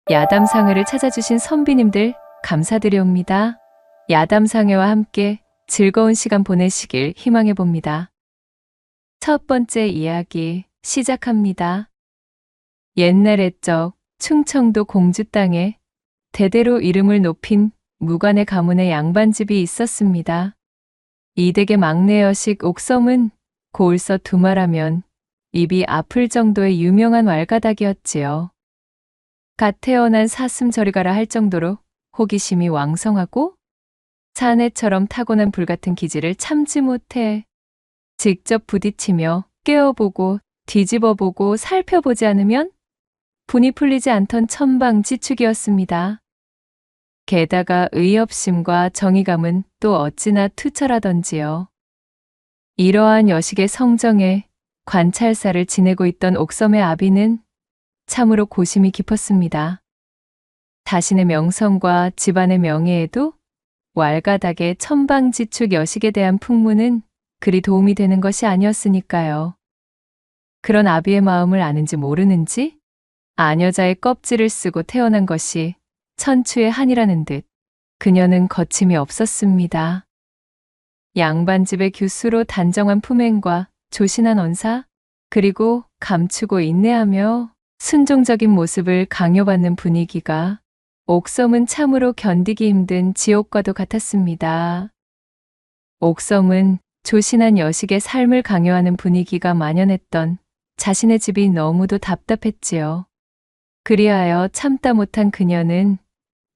야담상회를 찾아주신 선비님들 감사드리옵니다. 야담상회와 함께 즐거운 시간 보내시길 희망해 봅니다. 첫 번째 이야기 시작합니다. 옛날 옛적 충청도 공주 땅에 대대로 이름을 높인 무관의 가문의 양반집이 있었습니다. 이 댁의 막내 여식 옥섬은 고을서 두말하면 입이 아플 정도의 유명한 왈가닥이었지요. 갓 태어난 사슴 저리가라 할 정도로 호기심이 왕성하고 사내처럼 타고난 불같은 기질을 참지 못해 직접 부딪히며 깨어보고 뒤집어보고 살펴보지 않으면 분이 풀리지 않던 천방지축이었습니다. 게다가 의협심과 정의감은 또 어찌나 투철하던지요. 이러한 여식의 성정에 관찰사를 지내고 있던 옥섬의 아비는 참으로 고심이 깊었습니다. 자신의 명성과 집안의 명예에도 왈가닥의 천방지축 여식에 대한 풍문은 그리 도움이 되는 것이 아니었으니까요. 그런 아비의 마음을 아는지 모르는지 아녀자의 껍질을 쓰고 태어난 것이 천추의 한이라는 듯 그녀는 거침이 없었습니다. 양반집의 규수로 단정한 품행과 조신한 언사, 그리고 감추고 인내하며 순종적인 모습을 강요받는 분위기가 옥섬은 참으로 견디기 힘든 지옥과도 같았습니다. 옥섬은 조신한 여식의 삶을 강요하는 분위기가 만연했던 자신의 집이 너무도 답답했지요. 그리하여 참다 못한 그녀는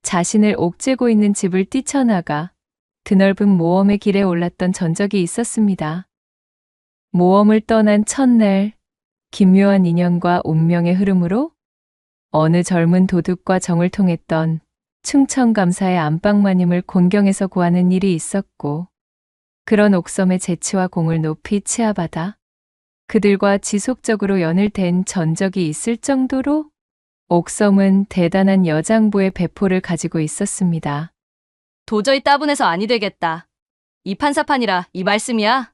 자신을 옥죄고 있는 집을 뛰쳐나가 드넓은 모험의 길에 올랐던 전적이 있었습니다. 모험을 떠난 첫날, 기묘한 인연과 운명의 흐름으로 어느 젊은 도둑과 정을 통했던 충청감사의 안방마님을 곤경에서 구하는 일이 있었고, 그런 옥섬의 재치와 공을 높이 치하받아 그들과 지속적으로 연을 댄 전적이 있을 정도로 옥섬은 대단한 여장부의 배포를 가지고 있었습니다. 도저히 따분해서 아니 되겠다. 이 판사판이라 이 말씀이야?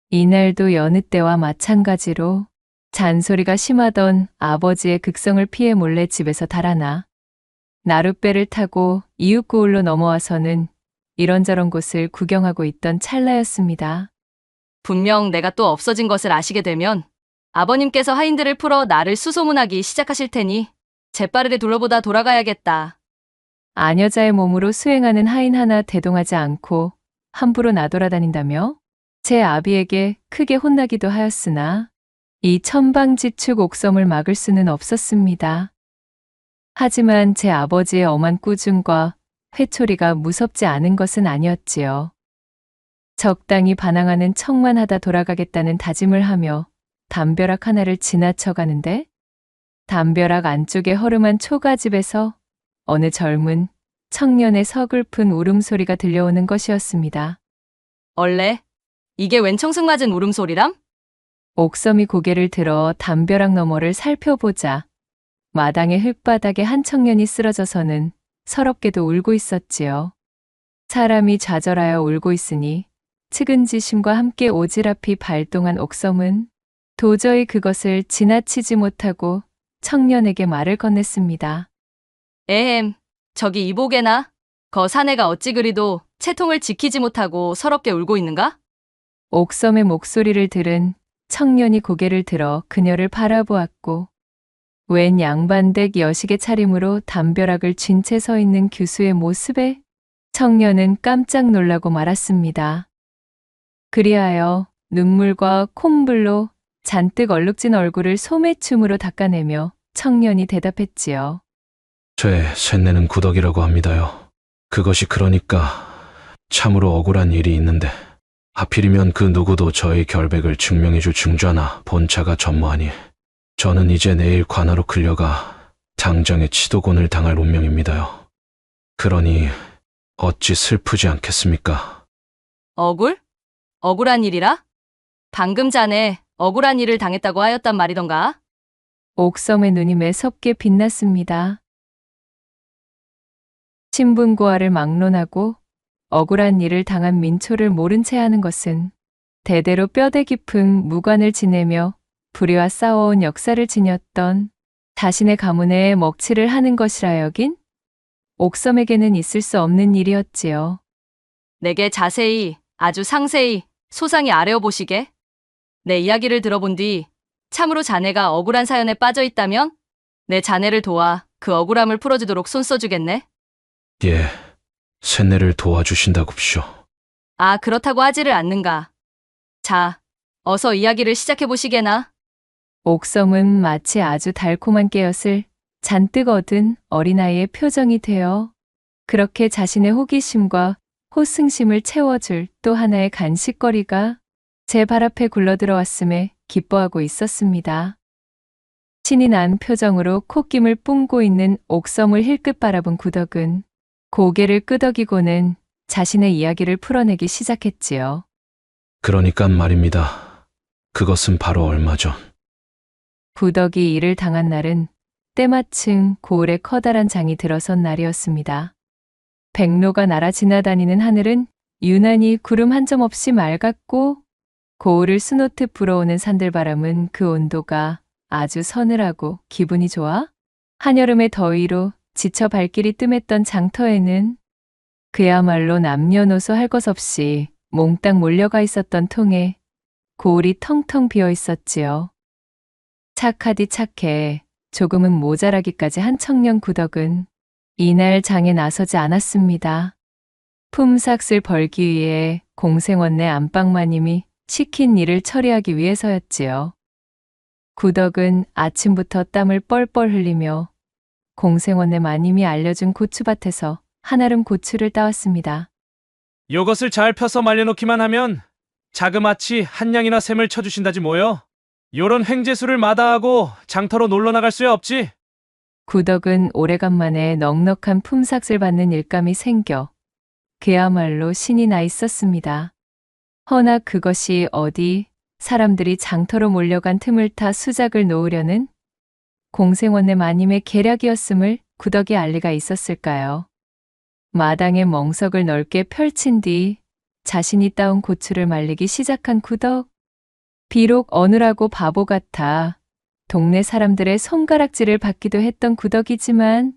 이날도 여느 때와 마찬가지로 잔소리가 심하던 아버지의 극성을 피해 몰래 집에서 달아나 나룻배를 타고 이웃고을로 넘어와서는 이런저런 곳을 구경하고 있던 찰나였습니다. 분명 내가 또 없어진 것을 아시게 되면 아버님께서 하인들을 풀어 나를 수소문하기 시작하실 테니 재빠르게 둘러보다 돌아가야겠다. 아녀자의 몸으로 수행하는 하인 하나 대동하지 않고 함부로 나돌아다닌다며 제 아비에게 크게 혼나기도 하였으나 이 천방지축 옥섬을 막을 수는 없었습니다. 하지만 제 아버지의 엄한 꾸중과 회초리가 무섭지 않은 것은 아니었지요. 적당히 반항하는 척만 하다 돌아가겠다는 다짐을 하며 담벼락 하나를 지나쳐 가는데 담벼락 안쪽의 허름한 초가집에서 어느 젊은 청년의 서글픈 울음소리가 들려오는 것이었습니다. 얼레, 이게 웬 청승맞은 울음소리람? 옥섬이 고개를 들어 담벼락 너머를 살펴보자 마당의 흙바닥에 한 청년이 쓰러져서는 서럽게도 울고 있었지요. 사람이 좌절하여 울고 있으니 측은지심과 함께 오지랖이 발동한 옥섬은 도저히 그것을 지나치지 못하고 청년에게 말을 건넸습니다. 에헴, 저기 이보게나? 거 사내가 어찌 그리도 채통을 지키지 못하고 서럽게 울고 있는가? 옥섬의 목소리를 들은 청년이 고개를 들어 그녀를 바라보았고 웬 양반댁 여식의 차림으로 담벼락을 쥔 채 서 있는 규수의 모습에 청년은 깜짝 놀라고 말았습니다. 그리하여 눈물과 콧물로 잔뜩 얼룩진 얼굴을 소매춤으로 닦아내며 청년이 대답했지요. 제 셋내는 구덕이라고 합니다요. 그것이 그러니까 참으로 억울한 일이 있는데 하필이면 그 누구도 저의 결백을 증명해줄 증좌나 본차가 전무하니 저는 이제 내일 관하로 끌려가 당장의 치도곤을 당할 운명입니다요. 그러니 어찌 슬프지 않겠습니까? 억울한 일이라? 방금 자네 억울한 일을 당했다고 하였단 말이던가? 옥섬의 눈이 매섭게 빛났습니다. 신분고하를 막론하고 억울한 일을 당한 민초를 모른 채 하는 것은 대대로 뼈대 깊은 무관을 지내며 불의와 싸워온 역사를 지녔던 자신의 가문에 먹칠을 하는 것이라 여긴 옥섬에게는 있을 수 없는 일이었지요. 내게 자세히, 아주 상세히 소상히 아뢰어 보시게. 내 이야기를 들어본 뒤 참으로 자네가 억울한 사연에 빠져 있다면 내 자네를 도와 그 억울함을 풀어주도록 손써주겠네. 예, 쇳내를 도와주신다굽쇼. 아, 그렇다고 하지를 않는가. 자, 어서 이야기를 시작해 보시게나. 옥섬은 마치 아주 달콤한 깨엿을 잔뜩 얻은 어린아이의 표정이 되어 그렇게 자신의 호기심과 호승심을 채워줄 또 하나의 간식거리가 제 발 앞에 굴러들어왔음에 기뻐하고 있었습니다. 신이 난 표정으로 콧김을 뿜고 있는 옥섬을 힐끗 바라본 구덕은 고개를 끄덕이고는 자신의 이야기를 풀어내기 시작했지요. 그러니까 말입니다. 그것은 바로 얼마 전 구덕이 이를 당한 날은 때마침 고을에 커다란 장이 들어선 날이었습니다. 백로가 날아 지나다니는 하늘은 유난히 구름 한 점 없이 맑았고 고을을 수놓듯 불어오는 산들바람은 그 온도가 아주 서늘하고 기분이 좋아 한여름의 더위로 지쳐 발길이 뜸했던 장터에는 그야말로 남녀노소 할 것 없이 몽땅 몰려가 있었던 통에 고을이 텅텅 비어 있었지요. 착하디 착해 조금은 모자라기까지 한 청년 구덕은 이날 장에 나서지 않았습니다. 품삯을 벌기 위해 공생원내 안방마님이 시킨 일을 처리하기 위해서였지요. 구덕은 아침부터 땀을 뻘뻘 흘리며 공생원내 마님이 알려준 고추밭에서 한아름 고추를 따왔습니다. 요것을 잘 펴서 말려놓기만 하면 자그마치 한 냥이나 샘을 쳐주신다지 뭐요. 요런 횡재수를 마다하고 장터로 놀러 나갈 수야 없지. 구덕은 오래간만에 넉넉한 품삯을 받는 일감이 생겨 그야말로 신이 나 있었습니다. 허나 그것이 어디 사람들이 장터로 몰려간 틈을 타 수작을 놓으려는 공생원내 마님의 계략이었음을 구덕이 알 리가 있었을까요? 마당에 멍석을 넓게 펼친 뒤 자신이 따온 고추를 말리기 시작한 구덕. 비록 어느라고 바보 같아 동네 사람들의 손가락질을 받기도 했던 구덕이지만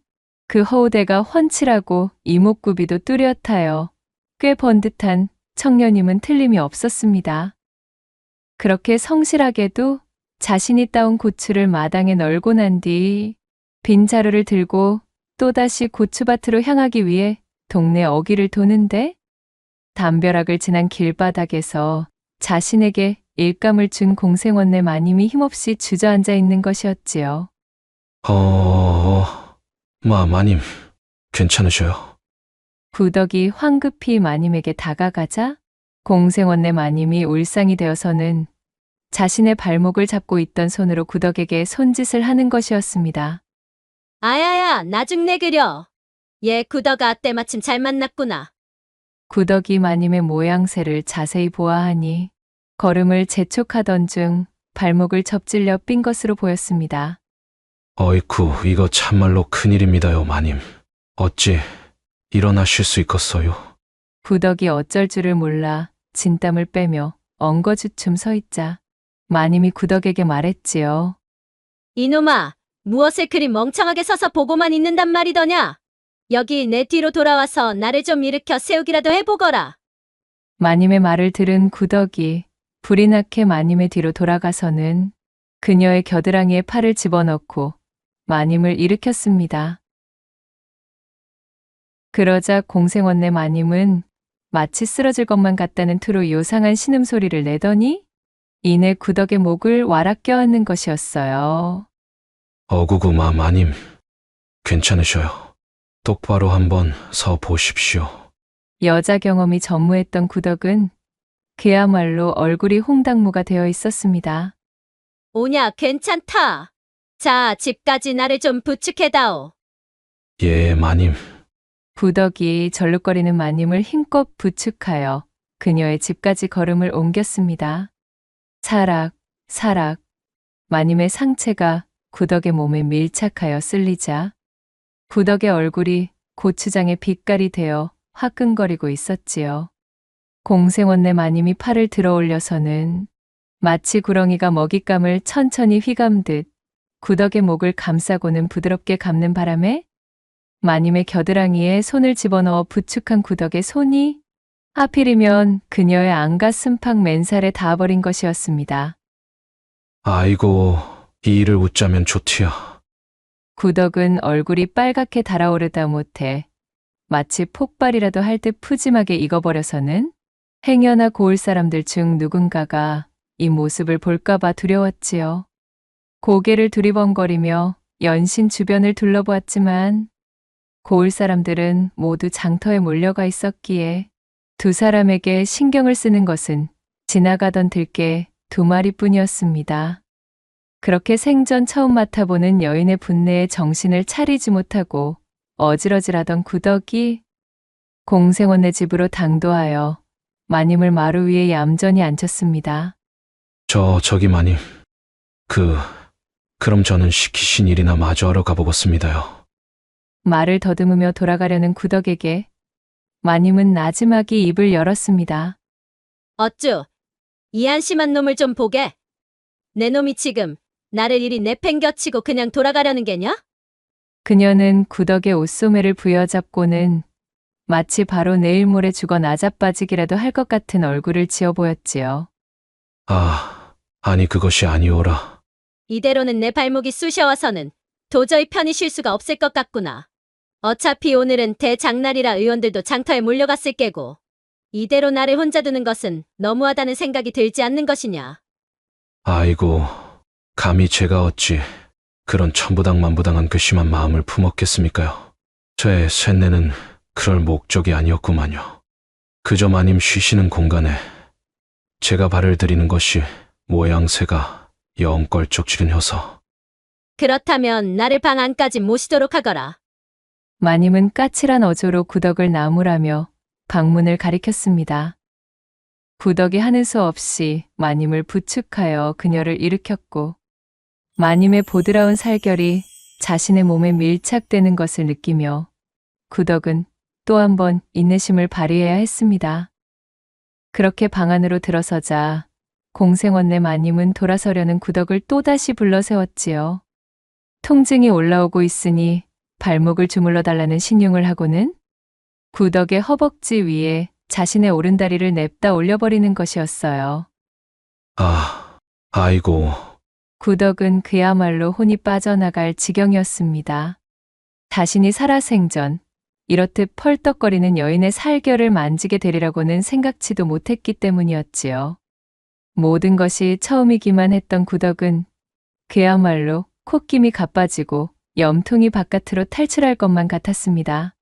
그 허우대가 훤칠하고 이목구비도 뚜렷하여 꽤 번듯한 청년임은 틀림이 없었습니다. 그렇게 성실하게도 자신이 따온 고추를 마당에 널고 난 뒤 빈 자루를 들고 또다시 고추밭으로 향하기 위해 동네 어귀를 도는데 담벼락을 지난 길바닥에서 자신에게 일감을 준 공생원내 마님이 힘없이 주저앉아 있는 것이었지요. 마님, 괜찮으셔요? 구덕이 황급히 마님에게 다가가자 공생원내 마님이 울상이 되어서는 자신의 발목을 잡고 있던 손으로 구덕에게 손짓을 하는 것이었습니다. 아야야, 나중내 그려. 얘 구덕아 때마침 잘 만났구나. 구덕이 마님의 모양새를 자세히 보아하니 걸음을 재촉하던 중 발목을 접질려 삔 것으로 보였습니다. 어이쿠, 이거 참말로 큰일입니다요, 마님. 어찌 일어나실 수 있겠어요? 구덕이 어쩔 줄을 몰라 진땀을 빼며 엉거주춤 서 있자 마님이 구덕에게 말했지요. 이놈아, 무엇을 그리 멍청하게 서서 보고만 있는단 말이더냐? 여기 내 뒤로 돌아와서 나를 좀 일으켜 세우기라도 해보거라. 마님의 말을 들은 구덕이 불이 나게 마님의 뒤로 돌아가서는 그녀의 겨드랑이에 팔을 집어넣고 마님을 일으켰습니다. 그러자 공생원내 마님은 마치 쓰러질 것만 같다는 투로 요상한 신음소리를 내더니 이내 구덕의 목을 와락 껴안는 것이었어요. 어구구마, 마님. 괜찮으셔요. 똑바로 한번 서 보십시오. 여자 경험이 전무했던 구덕은 그야말로 얼굴이 홍당무가 되어 있었습니다. 오냐, 괜찮다. 자, 집까지 나를 좀 부축해다오. 예, 마님. 구덕이 절룩거리는 마님을 힘껏 부축하여 그녀의 집까지 걸음을 옮겼습니다. 사락, 사락, 마님의 상체가 구덕의 몸에 밀착하여 쓸리자 구덕의 얼굴이 고추장의 빛깔이 되어 화끈거리고 있었지요. 공생원내 마님이 팔을 들어 올려서는 마치 구렁이가 먹잇감을 천천히 휘감듯 구덕의 목을 감싸고는 부드럽게 감는 바람에 마님의 겨드랑이에 손을 집어넣어 부축한 구덕의 손이 하필이면 그녀의 안가 쓴팍 맨살에 닿아버린 것이었습니다. 아이고, 이 일을 웃자면 좋디야. 구덕은 얼굴이 빨갛게 달아오르다 못해 마치 폭발이라도 할 듯 푸짐하게 익어버려서는 행여나 고을 사람들 중 누군가가 이 모습을 볼까봐 두려웠지요. 고개를 두리번거리며 연신 주변을 둘러보았지만 고을 사람들은 모두 장터에 몰려가 있었기에 두 사람에게 신경을 쓰는 것은 지나가던 들개 두 마리뿐이었습니다. 그렇게 생전 처음 맡아보는 여인의 분내에 정신을 차리지 못하고 어질어질하던 구덕이 공생원네 집으로 당도하여 마님을 마루 위에 얌전히 앉혔습니다. 저기 마님. 그럼 저는 시키신 일이나 마저 하러 가보겠습니다요. 말을 더듬으며 돌아가려는 구덕에게 마님은 나지막이 입을 열었습니다. 어쭈, 이 한심한 놈을 좀 보게. 내 놈이 지금 나를 이리 내팽겨치고 그냥 돌아가려는 게냐? 그녀는 구덕의 옷소매를 부여잡고는 마치 바로 내일 모레 죽어 나자빠지기라도 할 것 같은 얼굴을 지어 보였지요. 아니 그것이 아니오라. 이대로는 내 발목이 쑤셔와서는 도저히 편히 쉴 수가 없을 것 같구나. 어차피 오늘은 대장날이라 의원들도 장터에 몰려갔을 게고 이대로 나를 혼자 두는 것은 너무하다는 생각이 들지 않는 것이냐. 아이고, 감히 제가 어찌 그런 천부당만부당한 괘씸한 마음을 품었겠습니까요. 제 쇳내는 그럴 목적이 아니었구만요. 그저 마님 쉬시는 공간에 제가 발을 들이는 것이 모양새가 영 껄쩍지근혀서. 그렇다면 나를 방 안까지 모시도록 하거라. 마님은 까칠한 어조로 구덕을 나무라며 방문을 가리켰습니다. 구덕이 하는 수 없이 마님을 부축하여 그녀를 일으켰고 마님의 보드라운 살결이 자신의 몸에 밀착되는 것을 느끼며 구덕은 또 한 번 인내심을 발휘해야 했습니다. 그렇게 방 안으로 들어서자 공생원네 마님은 돌아서려는 구덕을 또다시 불러 세웠지요. 통증이 올라오고 있으니 발목을 주물러 달라는 신용을 하고는 구덕의 허벅지 위에 자신의 오른다리를 냅다 올려버리는 것이었어요. 아이고. 구덕은 그야말로 혼이 빠져나갈 지경이었습니다. 자신이 살아생전 이렇듯 펄떡거리는 여인의 살결을 만지게 되리라고는 생각지도 못했기 때문이었지요. 모든 것이 처음이기만 했던 구덕은 그야말로 콧김이 가빠지고 염통이 바깥으로 탈출할 것만 같았습니다.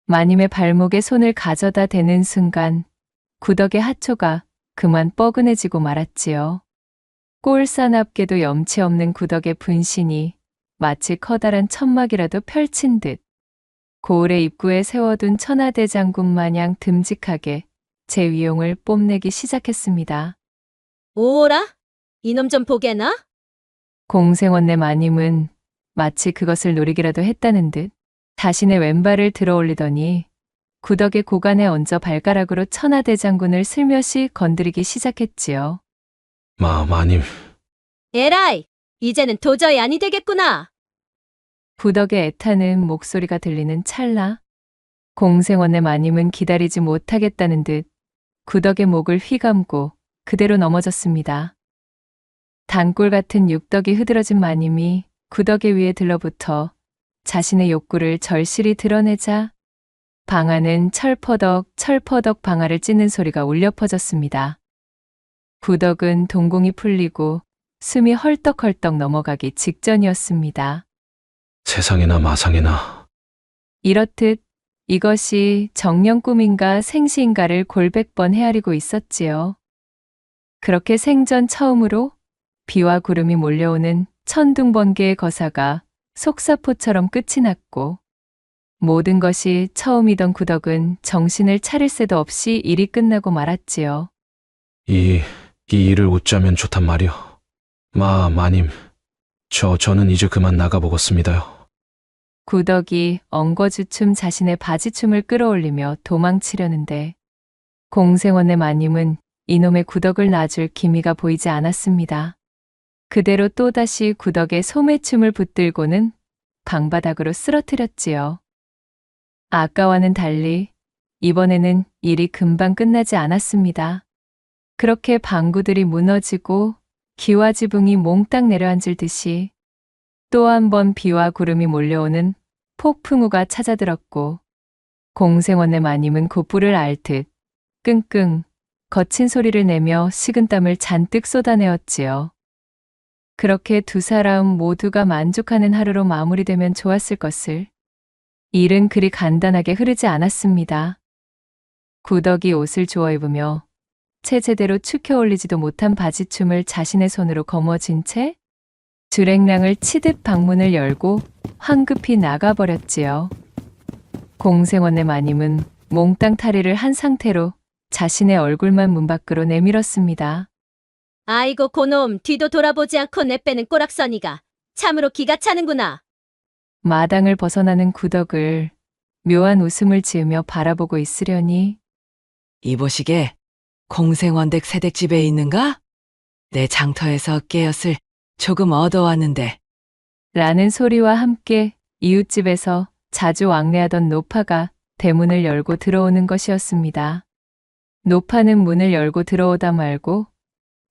마님의 발목에 손을 가져다 대는 순간 구덕의 하초가 그만 뻐근해지고 말았지요. 꼴사납게도 염치 없는 구덕의 분신이 마치 커다란 천막이라도 펼친 듯 고을의 입구에 세워둔 천하대장군 마냥 듬직하게 제 위용을 뽐내기 시작했습니다. 오라? 이놈 좀 보게나? 공생원네 마님은 마치 그것을 노리기라도 했다는 듯 자신의 왼발을 들어 올리더니 구덕의 고관에 얹어 발가락으로 천하대장군을 슬며시 건드리기 시작했지요. 마님. 에라이! 이제는 도저히 아니 되겠구나. 구덕의 애타는 목소리가 들리는 찰나 공생원의 마님은 기다리지 못하겠다는 듯 구덕의 목을 휘감고 그대로 넘어졌습니다. 단골 같은 육덕이 흐드러진 마님이 구덕의 위에 들러붙어 자신의 욕구를 절실히 드러내자 방 안은 철퍼덕 방아를 찢는 소리가 울려 퍼졌습니다. 구덕은 동공이 풀리고 숨이 헐떡헐떡 넘어가기 직전이었습니다. 세상에나 마상에나. 이렇듯 이것이 정령 꿈인가 생시인가를 골백번 헤아리고 있었지요. 그렇게 생전 처음으로 비와 구름이 몰려오는 천둥번개의 거사가 속사포처럼 끝이 났고 모든 것이 처음이던 구덕은 정신을 차릴 새도 없이 일이 끝나고 말았지요. 이 일을 웃자면 좋단 말이오. 마님. 저는 이제 그만 나가보겠습니다요. 구덕이 엉거주춤 자신의 바지춤을 끌어올리며 도망치려는데 공생원의 마님은 이놈의 구덕을 놔줄 기미가 보이지 않았습니다. 그대로 또다시 구덕에 소매춤을 붙들고는 방바닥으로 쓰러뜨렸지요. 아까와는 달리 이번에는 일이 금방 끝나지 않았습니다. 그렇게 방구들이 무너지고 기와 지붕이 몽땅 내려앉을 듯이 또 한 번 비와 구름이 몰려오는 폭풍우가 찾아들었고 공생원네 마님은 곧불을 앓듯 끙끙 거친 소리를 내며 식은땀을 잔뜩 쏟아내었지요. 그렇게 두 사람 모두가 만족하는 하루로 마무리되면 좋았을 것을 일은 그리 간단하게 흐르지 않았습니다. 구덕이 옷을 주워 입으며 채 제대로 축혀 올리지도 못한 바지춤을 자신의 손으로 거머쥔 채 주랭랑을 치듯 방문을 열고 황급히 나가버렸지요. 공생원네 마님은 몽땅 탈의를 한 상태로 자신의 얼굴만 문 밖으로 내밀었습니다. 아이고 고놈, 뒤도 돌아보지 않고 내빼는 꼬락서니가 참으로 기가 차는구나. 마당을 벗어나는 구덕을 묘한 웃음을 지으며 바라보고 있으려니 이보시게 공생원댁 새댁집에 있는가? 내 장터에서 깨엇을 조금 얻어왔는데. 라는 소리와 함께 이웃집에서 자주 왕래하던 노파가 대문을 열고 들어오는 것이었습니다. 노파는 문을 열고 들어오다 말고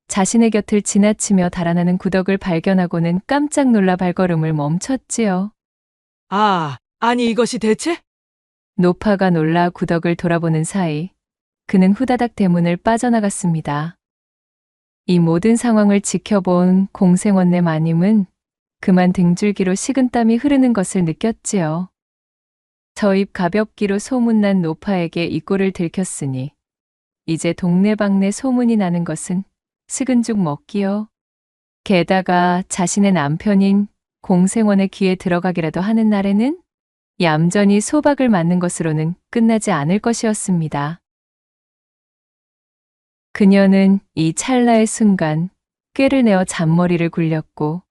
자신의 곁을 지나치며 달아나는 구덕을 발견하고는 깜짝 놀라 발걸음을 멈췄지요. 아니 이것이 대체? 노파가 놀라 구덕을 돌아보는 사이 그는 후다닥 대문을 빠져나갔습니다. 이 모든 상황을 지켜본 공생원네 마님은 그만 등줄기로 식은땀이 흐르는 것을 느꼈지요. 저 입 가볍기로 소문난 노파에게 이 꼴을 들켰으니 이제 동네방네 소문이 나는 것은 식은 죽 먹기요. 게다가 자신의 남편인 공생원의 귀에 들어가기라도 하는 날에는 얌전히 소박을 맞는 것으로는 끝나지 않을 것이었습니다. 그녀는 이 찰나의 순간 꾀를 내어 잔머리를 굴렸고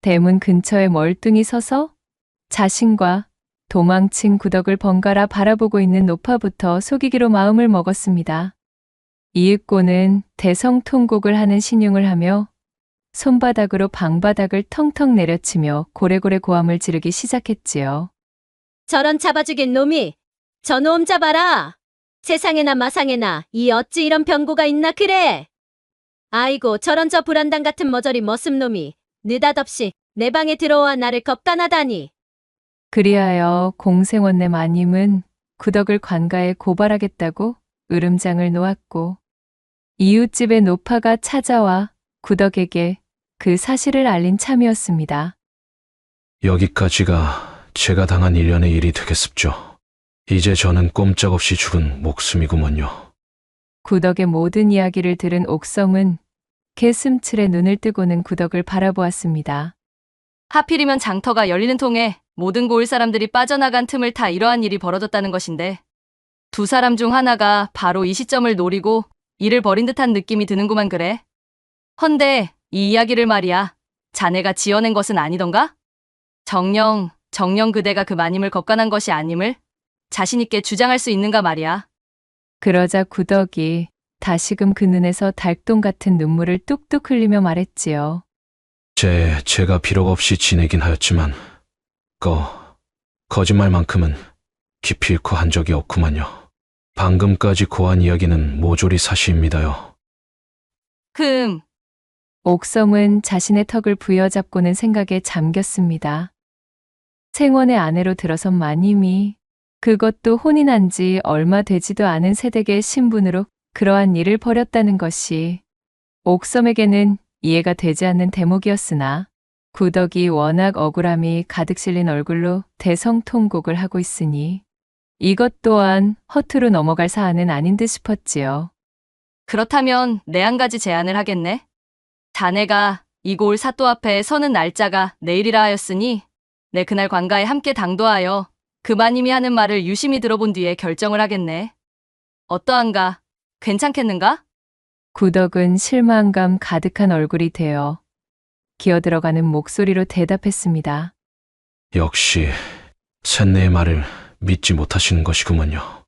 대문 근처에 멀뚱히 서서 자신과 도망친 구덕을 번갈아 바라보고 있는 노파부터 속이기로 마음을 먹었습니다. 이윽고는 대성통곡을 하는 신용을 하며 손바닥으로 방바닥을 텅텅 내려치며 고래고래 고함을 지르기 시작했지요. 저런 잡아죽인 놈이 저놈 잡아라. 세상에나 마상에나 이 어찌 이런 병고가 있나 그래. 아이고 저런 저 불안당 같은 머저리 머슴놈이 느닷없이 내 방에 들어와 나를 겁간하다니. 그리하여 공생원네 마님은 구덕을 관가에 고발하겠다고 으름장을 놓았고 이웃집의 노파가 찾아와 구덕에게 그 사실을 알린 참이었습니다. 여기까지가 제가 당한 일련의 일이 되겠습죠. 이제 저는 꼼짝없이 죽은 목숨이구먼요. 구덕의 모든 이야기를 들은 옥섬은 개슴츠레 눈을 뜨고는 구덕을 바라보았습니다. 하필이면 장터가 열리는 통에 모든 고을 사람들이 빠져나간 틈을 타 이러한 일이 벌어졌다는 것인데 두 사람 중 하나가 바로 이 시점을 노리고 일을 벌인 듯한 느낌이 드는구만 그래. 헌데 이 이야기를 말이야. 자네가 지어낸 것은 아니던가? 정녕 그대가 그 마님을 겁간한 것이 아님을 자신있게 주장할 수 있는가 말이야. 그러자 구덕이 다시금 그 눈에서 달동 같은 눈물을 뚝뚝 흘리며 말했지요. 제가 비록 없이 지내긴 하였지만 거짓말만큼은 기필코 한 적이 없구만요. 방금까지 고한 이야기는 모조리 사실입니다요. 옥섬은 자신의 턱을 부여잡고는 생각에 잠겼습니다. 생원의 아내로 들어선 마님이 그것도 혼인한 지 얼마 되지도 않은 새댁의 신분으로 그러한 일을 벌였다는 것이 옥섬에게는 이해가 되지 않는 대목이었으나 구덕이 워낙 억울함이 가득 실린 얼굴로 대성통곡을 하고 있으니 이것 또한 허투루 넘어갈 사안은 아닌 듯 싶었지요. 그렇다면 내 한 가지 제안을 하겠네. 자네가 이고을 사또 앞에 서는 날짜가 내일이라 하였으니 내 그날 관가에 함께 당도하여 그 마님이 하는 말을 유심히 들어본 뒤에 결정을 하겠네. 어떠한가? 괜찮겠는가? 구덕은 실망감 가득한 얼굴이 되어 기어들어가는 목소리로 대답했습니다. 역시 셋내의 말을 믿지 못하시는 것이구먼요.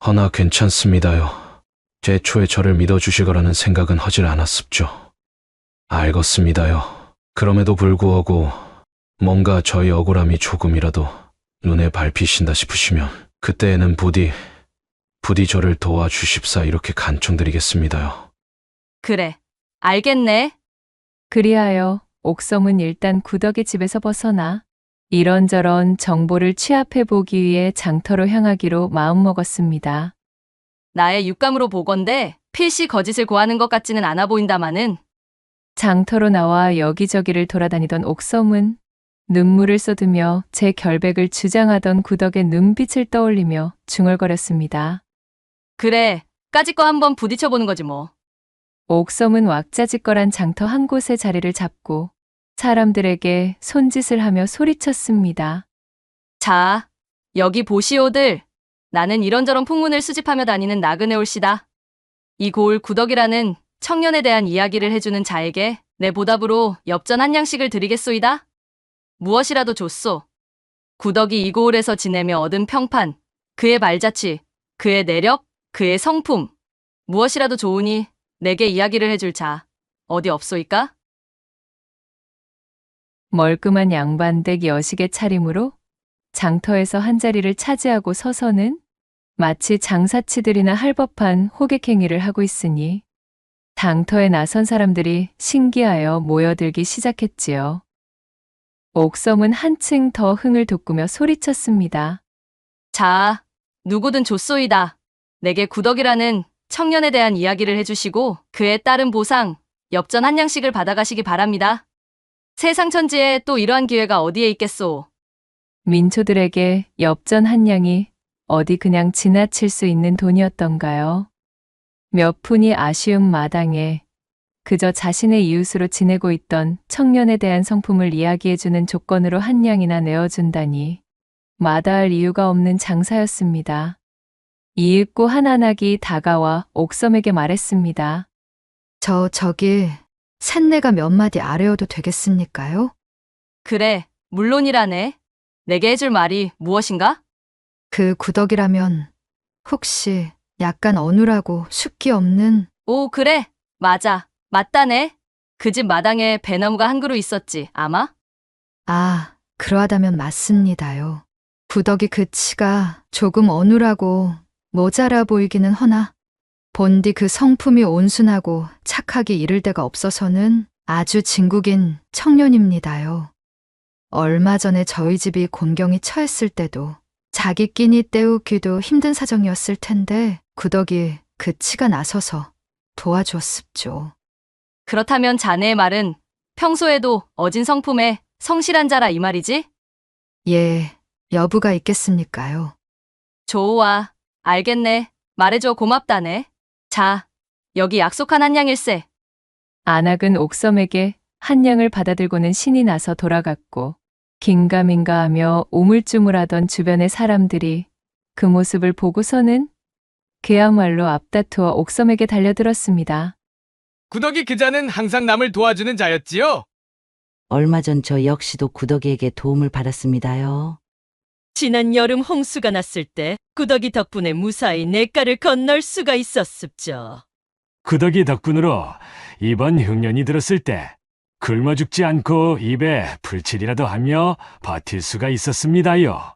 허나 괜찮습니다요. 제초에 저를 믿어주실 거라는 생각은 하질 않았습죠. 알겠습니다요. 그럼에도 불구하고 뭔가 저희 억울함이 조금이라도 눈에 밟히신다 싶으시면 그때에는 부디 저를 도와주십사 이렇게 간청드리겠습니다요. 그래. 알겠네. 그리하여 옥섬은 일단 구덕의 집에서 벗어나 이런저런 정보를 취합해 보기 위해 장터로 향하기로 마음먹었습니다. 나의 육감으로 보건대 필시 거짓을 고하는 것 같지는 않아 보인다마는 장터로 나와 여기저기를 돌아다니던 옥섬은 눈물을 쏟으며 제 결백을 주장하던 구덕의 눈빛을 떠올리며 중얼거렸습니다. 그래. 까짓 거 한번 부딪혀보는 거지 뭐. 옥섬은 왁자지껄한 장터 한 곳에 자리를 잡고 사람들에게 손짓을 하며 소리쳤습니다. 자, 여기 보시오들. 나는 이런저런 풍문을 수집하며 다니는 나그네 올시다. 이 고을 구덕이라는 청년에 대한 이야기를 해주는 자에게 내 보답으로 엽전 한 양씩을 드리겠소이다. 무엇이라도 줬소. 구덕이 이 고을에서 지내며 얻은 평판, 그의 발자취, 그의 내력, 그의 성품, 무엇이라도 좋으니 내게 이야기를 해줄 자, 어디 없소이까? 멀끔한 양반댁 여식의 차림으로 장터에서 한자리를 차지하고 서서는 마치 장사치들이나 할 법한 호객행위를 하고 있으니 장터에 나선 사람들이 신기하여 모여들기 시작했지요. 옥섬은 한층 더 흥을 돋구며 소리쳤습니다. 자, 누구든 좋소이다. 내게 구덕이라는 청년에 대한 이야기를 해주시고 그에 따른 보상, 엽전 한 양씩을 받아가시기 바랍니다. 세상 천지에 또 이러한 기회가 어디에 있겠소. 민초들에게 엽전 한 양이 어디 그냥 지나칠 수 있는 돈이었던가요? 몇 푼이 아쉬운 마당에 그저 자신의 이웃으로 지내고 있던 청년에 대한 성품을 이야기해주는 조건으로 한 양이나 내어준다니 마다할 이유가 없는 장사였습니다. 이윽고 한 한학이 다가와 옥섬에게 말했습니다. 저기 쇳내가 몇 마디 아뢰어도 되겠습니까요? 그래, 물론이라네. 내게 해줄 말이 무엇인가? 그 구덕이라면 혹시 약간 어눌하고 숫기 없는 오, 그래. 맞아. 맞다네. 그 집 마당에 배나무가 한 그루 있었지, 아마? 아, 그러하다면 맞습니다요. 구덕이 그 치가 조금 어눌하고 모자라 보이기는 허나 본디 그 성품이 온순하고 착하기 이를 데가 없어서는 아주 진국인 청년입니다요. 얼마 전에 저희 집이 곤경이 처했을 때도 자기 끼니 때우기도 힘든 사정이었을 텐데 구덕이 그 치가 나서서 도와주었습죠. 그렇다면 자네의 말은 평소에도 어진 성품에 성실한 자라 이 말이지? 예, 여부가 있겠습니까요? 좋아. 알겠네. 말해줘 고맙다네. 자, 여기 약속한 한 양일세. 안악은 옥섬에게 한 양을 받아들고는 신이 나서 돌아갔고 긴가민가하며 우물쭈물하던 주변의 사람들이 그 모습을 보고서는 그야말로 앞다투어 옥섬에게 달려들었습니다. 구덕이 그자는 항상 남을 도와주는 자였지요? 얼마 전 저 역시도 구덕이에게 도움을 받았습니다요. 지난 여름 홍수가 났을 때 구덕이 덕분에 무사히 냇가를 건널 수가 있었습죠. 구덕이 덕분으로 이번 흉년이 들었을 때 굶어 죽지 않고 입에 풀칠이라도 하며 버틸 수가 있었습니다요.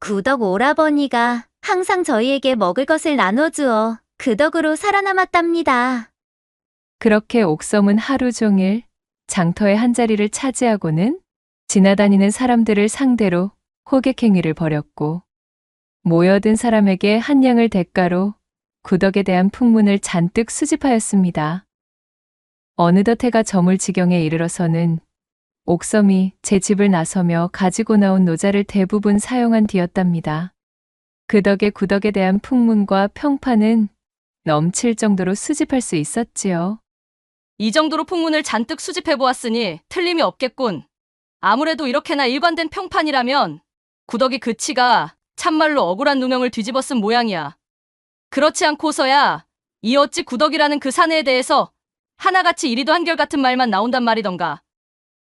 구덕 오라버니가 항상 저희에게 먹을 것을 나눠주어 그 덕으로 살아남았답니다. 그렇게 옥섬은 하루 종일 장터의 한자리를 차지하고는 지나다니는 사람들을 상대로 호객행위를 벌였고 모여든 사람에게 한 양을 대가로 구덕에 대한 풍문을 잔뜩 수집하였습니다. 어느덧 해가 저물 지경에 이르러서는 옥섬이 제 집을 나서며 가지고 나온 노자를 대부분 사용한 뒤였답니다. 그 덕에 구덕에 대한 풍문과 평판은 넘칠 정도로 수집할 수 있었지요. 이 정도로 풍문을 잔뜩 수집해보았으니 틀림이 없겠군. 아무래도 이렇게나 일관된 평판이라면 구덕이 그 치가 참말로 억울한 누명을 뒤집어 쓴 모양이야. 그렇지 않고서야 이 어찌 구덕이라는 그 사내에 대해서 하나같이 이리도 한결같은 말만 나온단 말이던가.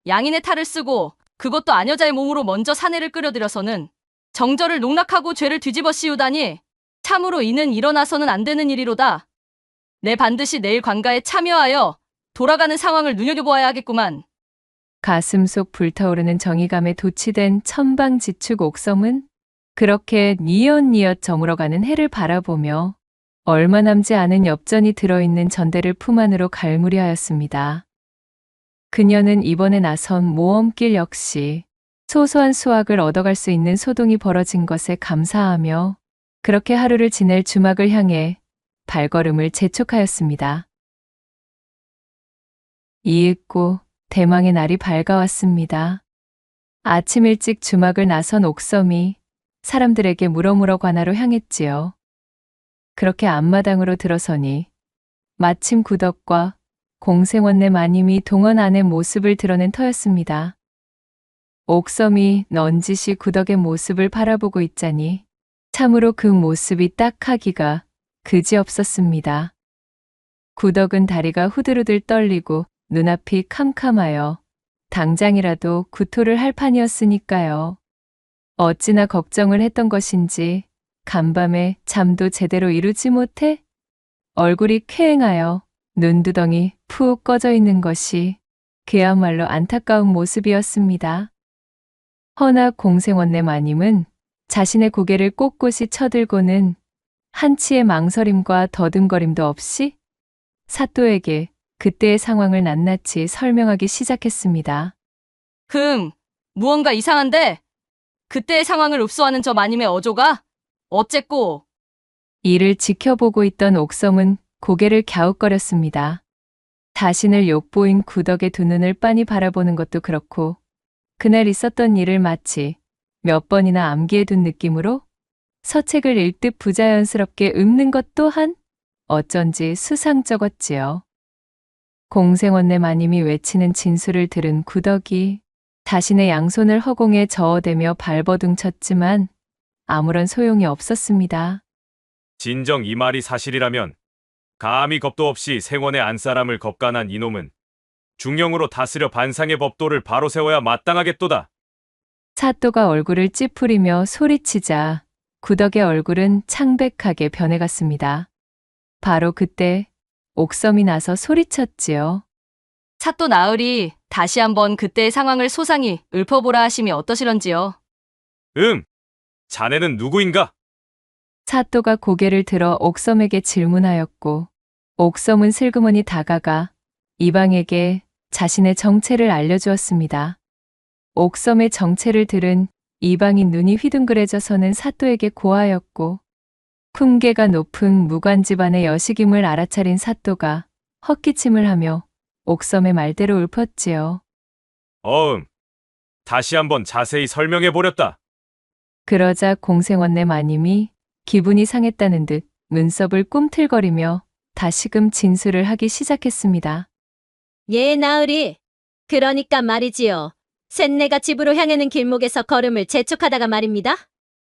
양인의 탈을 쓰고 그것도 아녀자의 몸으로 먼저 사내를 끌어들여서는 정절을 농락하고 죄를 뒤집어 씌우다니 참으로 이는 일어나서는 안 되는 일이로다. 내 반드시 내일 관가에 참여하여 돌아가는 상황을 눈여겨보아야 하겠구만. 가슴 속 불타오르는 정의감에 도취된 천방지축 옥섬은 그렇게 뉘엿뉘엿 저물어가는 해를 바라보며 얼마 남지 않은 엽전이 들어있는 전대를 품 안으로 갈무리하였습니다. 그녀는 이번에 나선 모험길 역시 소소한 수확을 얻어갈 수 있는 소동이 벌어진 것에 감사하며 그렇게 하루를 지낼 주막을 향해 발걸음을 재촉하였습니다. 이윽고 대망의 날이 밝아왔습니다. 아침 일찍 주막을 나선 옥섬이 사람들에게 물어물어 관하로 향했지요. 그렇게 앞마당으로 들어서니 마침 구덕과 공생원내 마님이 동원 안의 모습을 드러낸 터였습니다. 옥섬이 넌지시 구덕의 모습을 바라보고 있자니 참으로 그 모습이 딱하기가 그지없었습니다. 구덕은 다리가 후들후들 떨리고 눈앞이 캄캄하여 당장이라도 구토를 할 판이었으니까요. 어찌나 걱정을 했던 것인지 간밤에 잠도 제대로 이루지 못해 얼굴이 쾌행하여 눈두덩이 푹 꺼져 있는 것이 그야말로 안타까운 모습이었습니다. 허나 공생원내 마님은 자신의 고개를 꼿꼿이 쳐들고는 한치의 망설임과 더듬거림도 없이 사또에게 그때의 상황을 낱낱이 설명하기 시작했습니다. 무언가 이상한데? 그때의 상황을 읍소하는 저 마님의 어조가? 어쨌고? 이를 지켜보고 있던 옥섬은 고개를 갸웃거렸습니다. 자신을 욕보인 구덕의 두 눈을 빤히 바라보는 것도 그렇고 그날 있었던 일을 마치 몇 번이나 암기해둔 느낌으로 서책을 읽듯 부자연스럽게 읊는 것 또한 어쩐지 수상쩍었지요. 공생원내 마님이 외치는 진술을 들은 구덕이 자신의 양손을 허공에 저어대며 발버둥쳤지만 아무런 소용이 없었습니다. 진정 이 말이 사실이라면 감히 겁도 없이 생원의 안사람을 겁간한 이놈은 중령으로 다스려 반상의 법도를 바로 세워야 마땅하겠도다. 사또가 얼굴을 찌푸리며 소리치자 구덕의 얼굴은 창백하게 변해갔습니다. 바로 그때 옥섬이 나서 소리쳤지요. 사또 나으리 다시 한번 그때의 상황을 소상히 읊어보라 하심이 어떠시런지요? 자네는 누구인가? 사또가 고개를 들어 옥섬에게 질문하였고 옥섬은 슬그머니 다가가 이방에게 자신의 정체를 알려주었습니다. 옥섬의 정체를 들은 이방이 눈이 휘둥그레져서는 사또에게 고하였고 품계가 높은 무관 집안의 여식임을 알아차린 사또가 헛기침을 하며 옥섬의 말대로 읊었지요. 다시 한번 자세히 설명해 보렵다. 그러자 공생원내 마님이 기분이 상했다는 듯 눈썹을 꿈틀거리며 다시금 진술을 하기 시작했습니다. 예, 나으리. 그러니까 말이지요. 셋내가 집으로 향하는 길목에서 걸음을 재촉하다가 말입니다.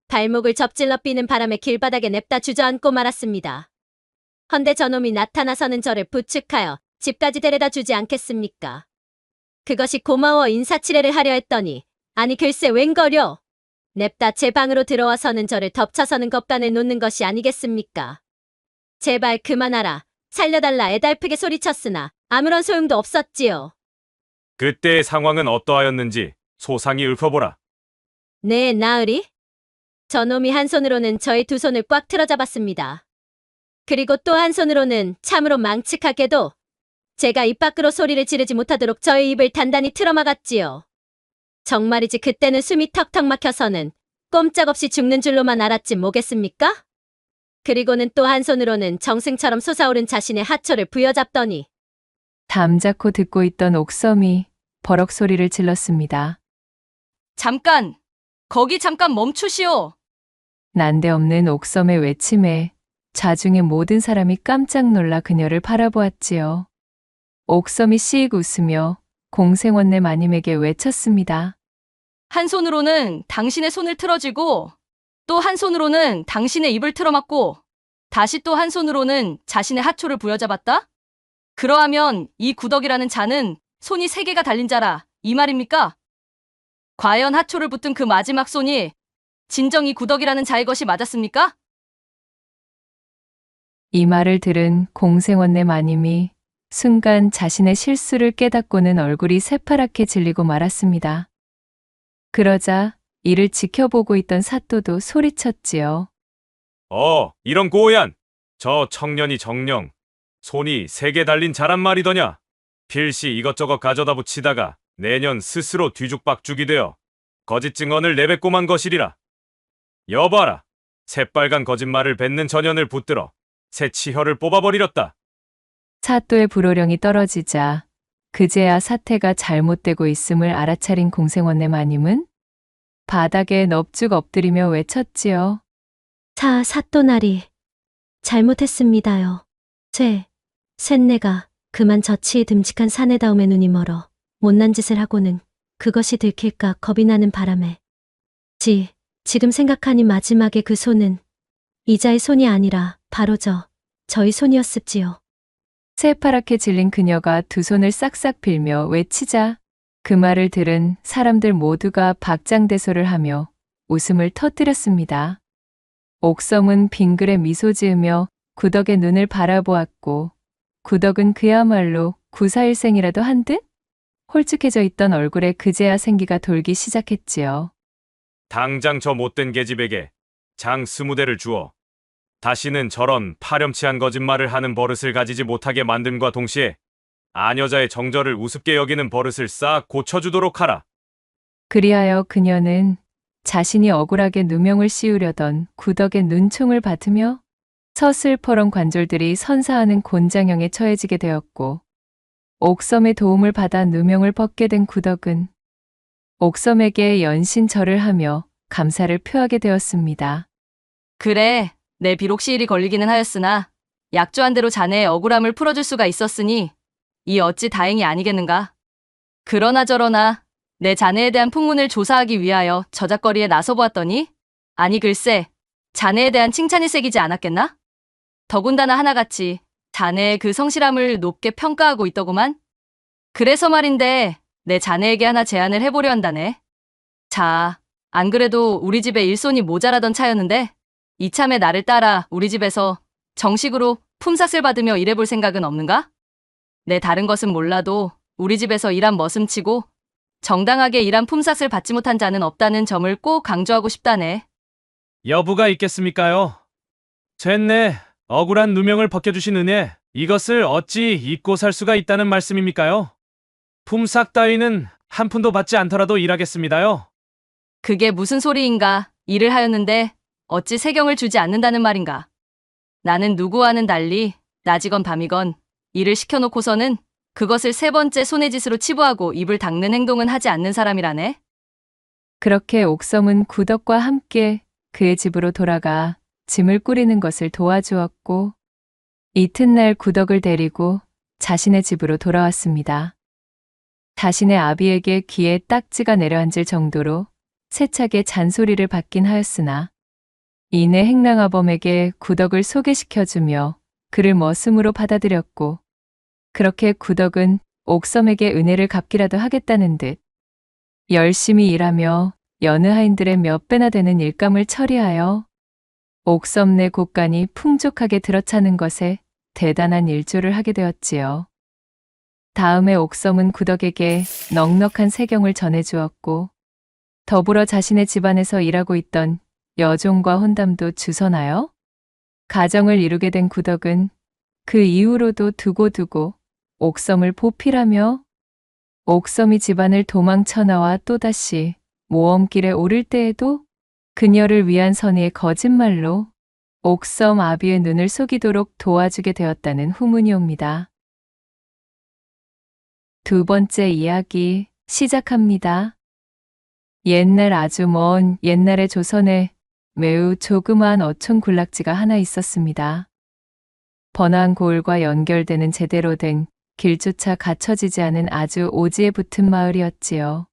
발목을 접질러 삐는 바람에 길바닥에 냅다 주저앉고 말았습니다. 헌데 저놈이 나타나서는 저를 부축하여 집까지 데려다 주지 않겠습니까? 그것이 고마워 인사치레를 하려 했더니 아니 글쎄 웬거려. 냅다 제 방으로 들어와서는 저를 덮쳐서는 겁간에 놓는 것이 아니겠습니까? 제발 그만하라. 살려달라 애달프게 소리쳤으나 아무런 소용도 없었지요. 그때의 상황은 어떠하였는지 소상히 읊어보라. 네, 나으리. 저놈이 한 손으로는 저의 두 손을 꽉 틀어잡았습니다. 그리고 또 한 손으로는 참으로 망측하게도 제가 입 밖으로 소리를 지르지 못하도록 저의 입을 단단히 틀어막았지요. 정말이지 그때는 숨이 턱턱 막혀서는 꼼짝없이 죽는 줄로만 알았지 뭐겠습니까? 그리고는 또 한 손으로는 정승처럼 솟아오른 자신의 하초를 부여잡더니 담자코 듣고 있던 옥섬이 버럭 소리를 질렀습니다. 잠깐! 거기 잠깐 멈추시오! 난데없는 옥섬의 외침에 좌중의 모든 사람이 깜짝 놀라 그녀를 바라보았지요. 옥섬이 씩 웃으며 공생원내 마님에게 외쳤습니다. 한 손으로는 당신의 손을 틀어쥐고 또 한 손으로는 당신의 입을 틀어막고 다시 또 한 손으로는 자신의 하초를 부여잡았다? 그러하면 이 구덕이라는 자는 손이 3개가 달린 자라 이 말입니까? 과연 하초를 붙든 그 마지막 손이 진정 이 구덕이라는 자의 것이 맞았습니까? 이 말을 들은 공생원내 마님이 순간 자신의 실수를 깨닫고는 얼굴이 새파랗게 질리고 말았습니다. 그러자 이를 지켜보고 있던 사또도 소리쳤지요. 이런 고얀! 저 청년이 정녕 손이 3개 달린 자란 말이더냐? 필시 이것저것 가져다 붙이다가 내년 스스로 뒤죽박죽이 되어 거짓 증언을 내뱉고만 것이리라. 여봐라, 새빨간 거짓말을 뱉는 전현을 붙들어 새 치혀를 뽑아버리렸다. 사또의 불호령이 떨어지자 그제야 사태가 잘못되고 있음을 알아차린 공생원네 마님은 바닥에 넙죽 엎드리며 외쳤지요. 사또나리, 잘못했습니다요. 셋내가 그만 저치의 듬직한 사내다움에 눈이 멀어 못난 짓을 하고는 그것이 들킬까 겁이 나는 바람에 지금 생각하니 마지막에 그 손은 이자의 손이 아니라 바로 저희 손이었습지요. 새파랗게 질린 그녀가 두 손을 싹싹 빌며 외치자 그 말을 들은 사람들 모두가 박장대소를 하며 웃음을 터뜨렸습니다. 옥섬은 빙그레 미소 지으며 구덕의 눈을 바라보았고 구덕은 그야말로 구사일생이라도 한 듯 홀쭉해져 있던 얼굴에 그제야 생기가 돌기 시작했지요. 당장 저 못된 계집에게 장 20대를 주어 다시는 저런 파렴치한 거짓말을 하는 버릇을 가지지 못하게 만듦과 동시에 아녀자의 정절을 우습게 여기는 버릇을 싹 고쳐주도록 하라. 그리하여 그녀는 자신이 억울하게 누명을 씌우려던 구덕의 눈총을 받으며 서슬퍼런 관졸들이 선사하는 곤장형에 처해지게 되었고 옥섬의 도움을 받아 누명을 벗게 된 구덕은 옥섬에게 연신절을 하며 감사를 표하게 되었습니다. 그래, 내 비록 시일이 걸리기는 하였으나 약조한 대로 자네의 억울함을 풀어줄 수가 있었으니 이 어찌 다행이 아니겠는가. 그러나 저러나 내 자네에 대한 풍문을 조사하기 위하여 저작거리에 나서보았더니 아니 글쎄 자네에 대한 칭찬이 새기지 않았겠나? 더군다나 하나같이 자네의 그 성실함을 높게 평가하고 있더구만. 그래서 말인데 내 자네에게 하나 제안을 해보려 한다네. 자, 안 그래도 우리 집에 일손이 모자라던 차였는데 이참에 나를 따라 우리 집에서 정식으로 품삯을 받으며 일해볼 생각은 없는가? 내 다른 것은 몰라도 우리 집에서 일한 머슴치고 정당하게 일한 품삯을 받지 못한 자는 없다는 점을 꼭 강조하고 싶다네. 여부가 있겠습니까요? 쇤네 억울한 누명을 벗겨주신 은혜, 이것을 어찌 잊고 살 수가 있다는 말씀입니까요? 품삯 따위는 한 푼도 받지 않더라도 일하겠습니다요. 그게 무슨 소리인가? 일을 하였는데 어찌 세경을 주지 않는다는 말인가? 나는 누구와는 달리 낮이건 밤이건 일을 시켜놓고서는 그것을 3번째 손해짓으로 치부하고 입을 닦는 행동은 하지 않는 사람이라네. 그렇게 옥섬은 구덕과 함께 그의 집으로 돌아가 짐을 꾸리는 것을 도와주었고 이튿날 구덕을 데리고 자신의 집으로 돌아왔습니다. 자신의 아비에게 귀에 딱지가 내려앉을 정도로 세차게 잔소리를 받긴 하였으나 이내 행랑아범에게 구덕을 소개시켜주며 그를 머슴으로 받아들였고 그렇게 구덕은 옥섬에게 은혜를 갚기라도 하겠다는 듯 열심히 일하며 여느 하인들의 몇 배나 되는 일감을 처리하여 옥섬 내 곳간이 풍족하게 들어차는 것에 대단한 일조를 하게 되었지요. 다음에 옥섬은 구덕에게 넉넉한 세경을 전해주었고 더불어 자신의 집안에서 일하고 있던 여종과 혼담도 주선하여 가정을 이루게 된 구덕은 그 이후로도 두고두고 옥섬을 보필하며 옥섬이 집안을 도망쳐 나와 또다시 모험길에 오를 때에도 그녀를 위한 선의의 거짓말로 옥섬 아비의 눈을 속이도록 도와주게 되었다는 후문이 옵니다. 두 번째 이야기 시작합니다. 옛날 아주 먼 옛날의 조선에 매우 조그마한 어촌 군락지가 하나 있었습니다. 번화한 고을과 연결되는 제대로 된 길조차 갖춰지지 않은 아주 오지에 붙은 마을이었지요.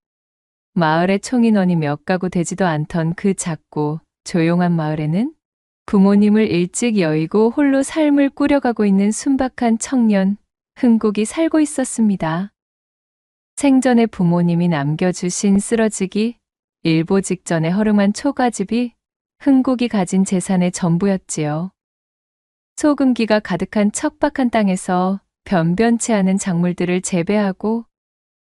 마을에 총인원이 몇 가구 되지도 않던 그 작고 조용한 마을에는 부모님을 일찍 여의고 홀로 삶을 꾸려가고 있는 순박한 청년 흥국이 살고 있었습니다. 생전에 부모님이 남겨주신 쓰러지기 일보 직전에 허름한 초가집이 흥국이 가진 재산의 전부였지요. 소금기가 가득한 척박한 땅에서 변변치 않은 작물들을 재배하고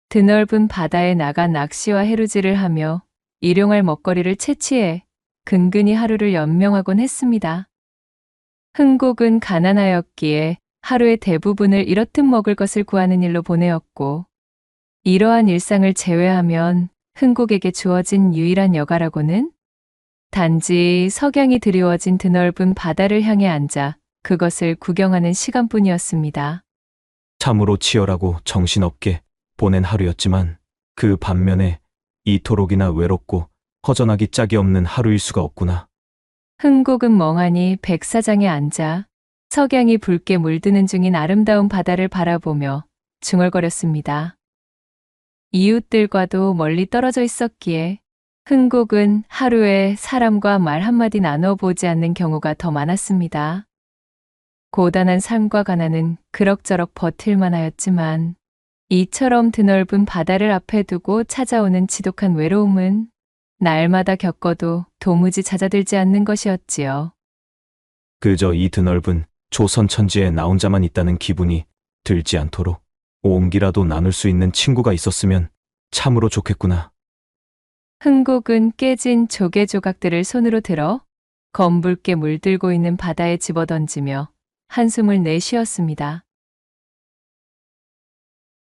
드넓은 바다에 나가 낚시와 해루질을 하며 일용할 먹거리를 채취해 근근히 하루를 연명하곤 했습니다. 흥곡은 가난하였기에 하루의 대부분을 이렇듯 먹을 것을 구하는 일로 보내었고, 이러한 일상을 제외하면 흥곡에게 주어진 유일한 여가라고는 단지 석양이 드리워진 드넓은 바다를 향해 앉아 그것을 구경하는 시간뿐이었습니다. 참으로 치열하고 정신없게 보낸 하루였지만 그 반면에 이토록이나 외롭고 허전하기 짝이 없는 하루일 수가 없구나. 흥곡은 멍하니 백사장에 앉아 석양이 붉게 물드는 중인 아름다운 바다를 바라보며 중얼거렸습니다. 이웃들과도 멀리 떨어져 있었기에 흥곡은 하루에 사람과 말 한마디 나눠 보지 않는 경우가 더 많았습니다. 고단한 삶과 가난은 그럭저럭 버틸만 하였지만 이처럼 드넓은 바다를 앞에 두고 찾아오는 지독한 외로움은 날마다 겪어도 도무지 잦아들지 않는 것이었지요. 그저 이 드넓은 조선 천지에 나 혼자만 있다는 기분이 들지 않도록 온기라도 나눌 수 있는 친구가 있었으면 참으로 좋겠구나. 흥곡은 깨진 조개 조각들을 손으로 들어 검붉게 물들고 있는 바다에 집어던지며 한숨을 내쉬었습니다.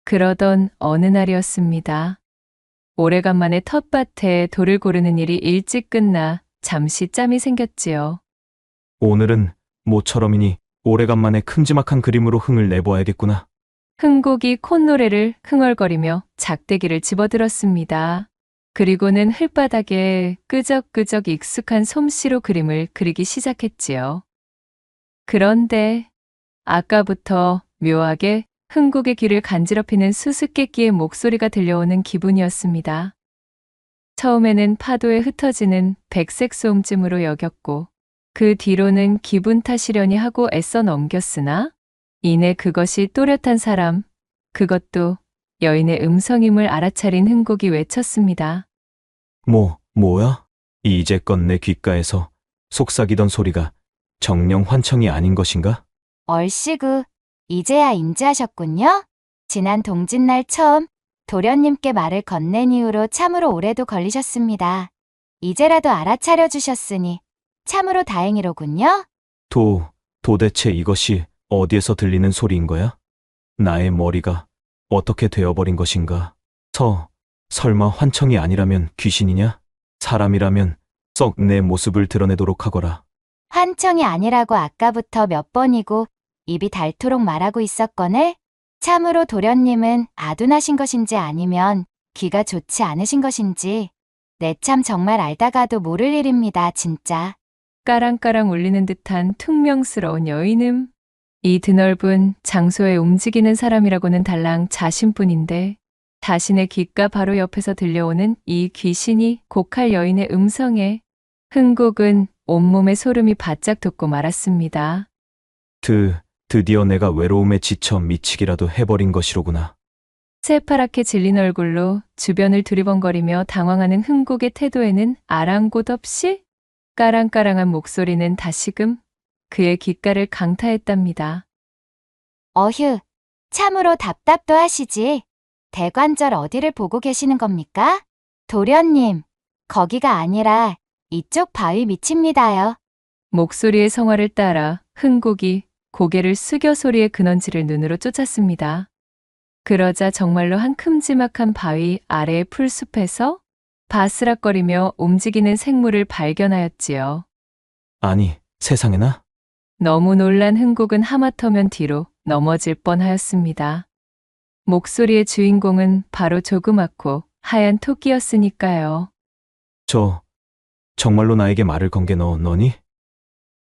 그러던 어느 날이었습니다. 오래간만에 텃밭에 돌을 고르는 일이 일찍 끝나 잠시 짬이 생겼지요. 오늘은 모처럼이니 오래간만에 큼지막한 그림으로 흥을 내보아야겠구나. 흥곡이 콧노래를 흥얼거리며 작대기를 집어들었습니다. 그리고는 흙바닥에 끄적끄적 익숙한 솜씨로 그림을 그리기 시작했지요. 그런데 아까부터 묘하게 흥곡의 귀를 간지럽히는 수수께끼의 목소리가 들려오는 기분이었습니다. 처음에는 파도에 흩어지는 백색 소음쯤으로 여겼고 그 뒤로는 기분 탓이려니 하고 애써 넘겼으나 이내 그것이 또렷한 사람, 그것도 여인의 음성임을 알아차린 흥곡이 외쳤습니다. 뭐야? 이제껏 내 귓가에서 속삭이던 소리가 정녕 환청이 아닌 것인가? 얼씨구, 이제야 인지하셨군요. 지난 동짓날 처음 도련님께 말을 건넨 이후로 참으로 오래도 걸리셨습니다. 이제라도 알아차려 주셨으니 참으로 다행이로군요. 도대체 이것이 어디에서 들리는 소리인 거야? 나의 머리가 어떻게 되어버린 것인가? 설마 환청이 아니라면 귀신이냐? 사람이라면 썩 내 모습을 드러내도록 하거라. 환청이 아니라고 아까부터 몇 번이고 입이 닳도록 말하고 있었거늘 참으로 도련님은 아둔하신 것인지 아니면 귀가 좋지 않으신 것인지 내 참 정말 알다가도 모를 일입니다, 진짜. 까랑까랑 울리는 듯한 퉁명스러운 여인음. 이 드넓은 장소에 움직이는 사람이라고는 달랑 자신뿐인데 자신의 귓가 바로 옆에서 들려오는 이 귀신이 곡할 여인의 음성에 흥곡은 온몸에 소름이 바짝 돋고 말았습니다. 드디어 내가 외로움에 지쳐 미치기라도 해버린 것이로구나. 새파랗게 질린 얼굴로 주변을 두리번거리며 당황하는 흥곡의 태도에는 아랑곳 없이 까랑까랑한 목소리는 다시금 그의 귓가를 강타했답니다. 어휴, 참으로 답답도 하시지. 대관절 어디를 보고 계시는 겁니까? 도련님, 거기가 아니라 이쪽 바위 밑입니다요. 목소리의 성화를 따라 흥곡이 고개를 숙여 소리의 근원지를 눈으로 쫓았습니다. 그러자 정말로 한 큼지막한 바위 아래의 풀숲에서 바스락거리며 움직이는 생물을 발견하였지요. 아니, 세상에나? 너무 놀란 흥곡은 하마터면 뒤로 넘어질 뻔하였습니다. 목소리의 주인공은 바로 조그맣고 하얀 토끼였으니까요. 정말로 나에게 말을 건 게 너니?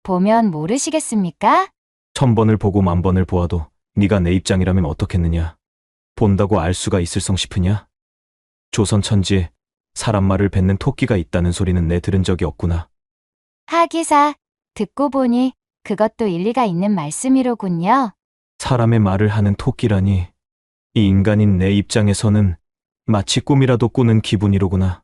보면 모르시겠습니까? 1000번을 보고 10,000번을 보아도 네가 내 입장이라면 어떻겠느냐? 본다고 알 수가 있을성 싶으냐? 조선 천지에 사람 말을 뱉는 토끼가 있다는 소리는 내 들은 적이 없구나. 하기사, 듣고 보니 그것도 일리가 있는 말씀이로군요. 사람의 말을 하는 토끼라니, 이 인간인 내 입장에서는 마치 꿈이라도 꾸는 기분이로구나.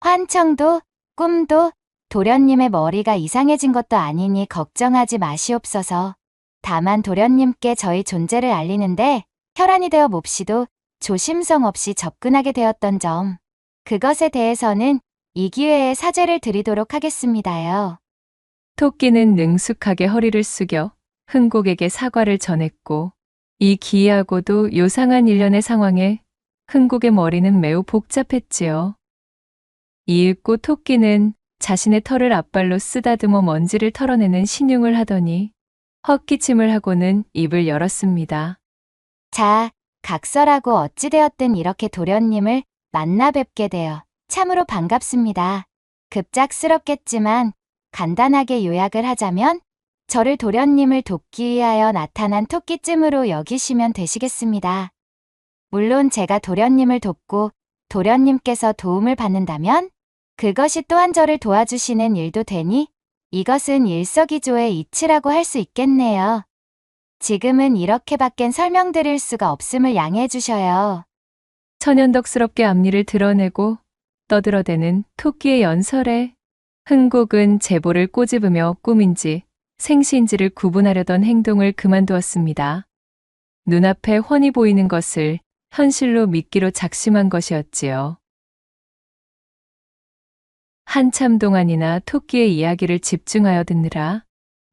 환청도, 꿈도 도련님의 머리가 이상해진 것도 아니니 걱정하지 마시옵소서. 다만 도련님께 저희 존재를 알리는데 혈안이 되어 몹시도 조심성 없이 접근하게 되었던 점, 그것에 대해서는 이 기회에 사죄를 드리도록 하겠습니다요. 토끼는 능숙하게 허리를 숙여 흥곡에게 사과를 전했고, 이 기이하고도 요상한 일련의 상황에 흥곡의 머리는 매우 복잡했지요. 이윽고 토끼는 자신의 털을 앞발로 쓰다듬어 먼지를 털어내는 신용을 하더니 헛기침을 하고는 입을 열었습니다. 자, 각설하고 어찌되었든 이렇게 도련님을 만나 뵙게 되어 참으로 반갑습니다. 급작스럽겠지만 간단하게 요약을 하자면 저를 도련님을 돕기 위하여 나타난 토끼쯤으로 여기시면 되시겠습니다. 물론 제가 도련님을 돕고 도련님께서 도움을 받는다면 그것이 또한 저를 도와주시는 일도 되니 이것은 일석이조의 이치라고 할 수 있겠네요. 지금은 이렇게밖엔 설명드릴 수가 없음을 양해해 주셔요. 천연덕스럽게 앞니를 드러내고 떠들어대는 토끼의 연설에 흥곡은 제보를 꼬집으며 꿈인지 생시인지를 구분하려던 행동을 그만두었습니다. 눈앞에 훤히 보이는 것을 현실로 믿기로 작심한 것이었지요. 한참 동안이나 토끼의 이야기를 집중하여 듣느라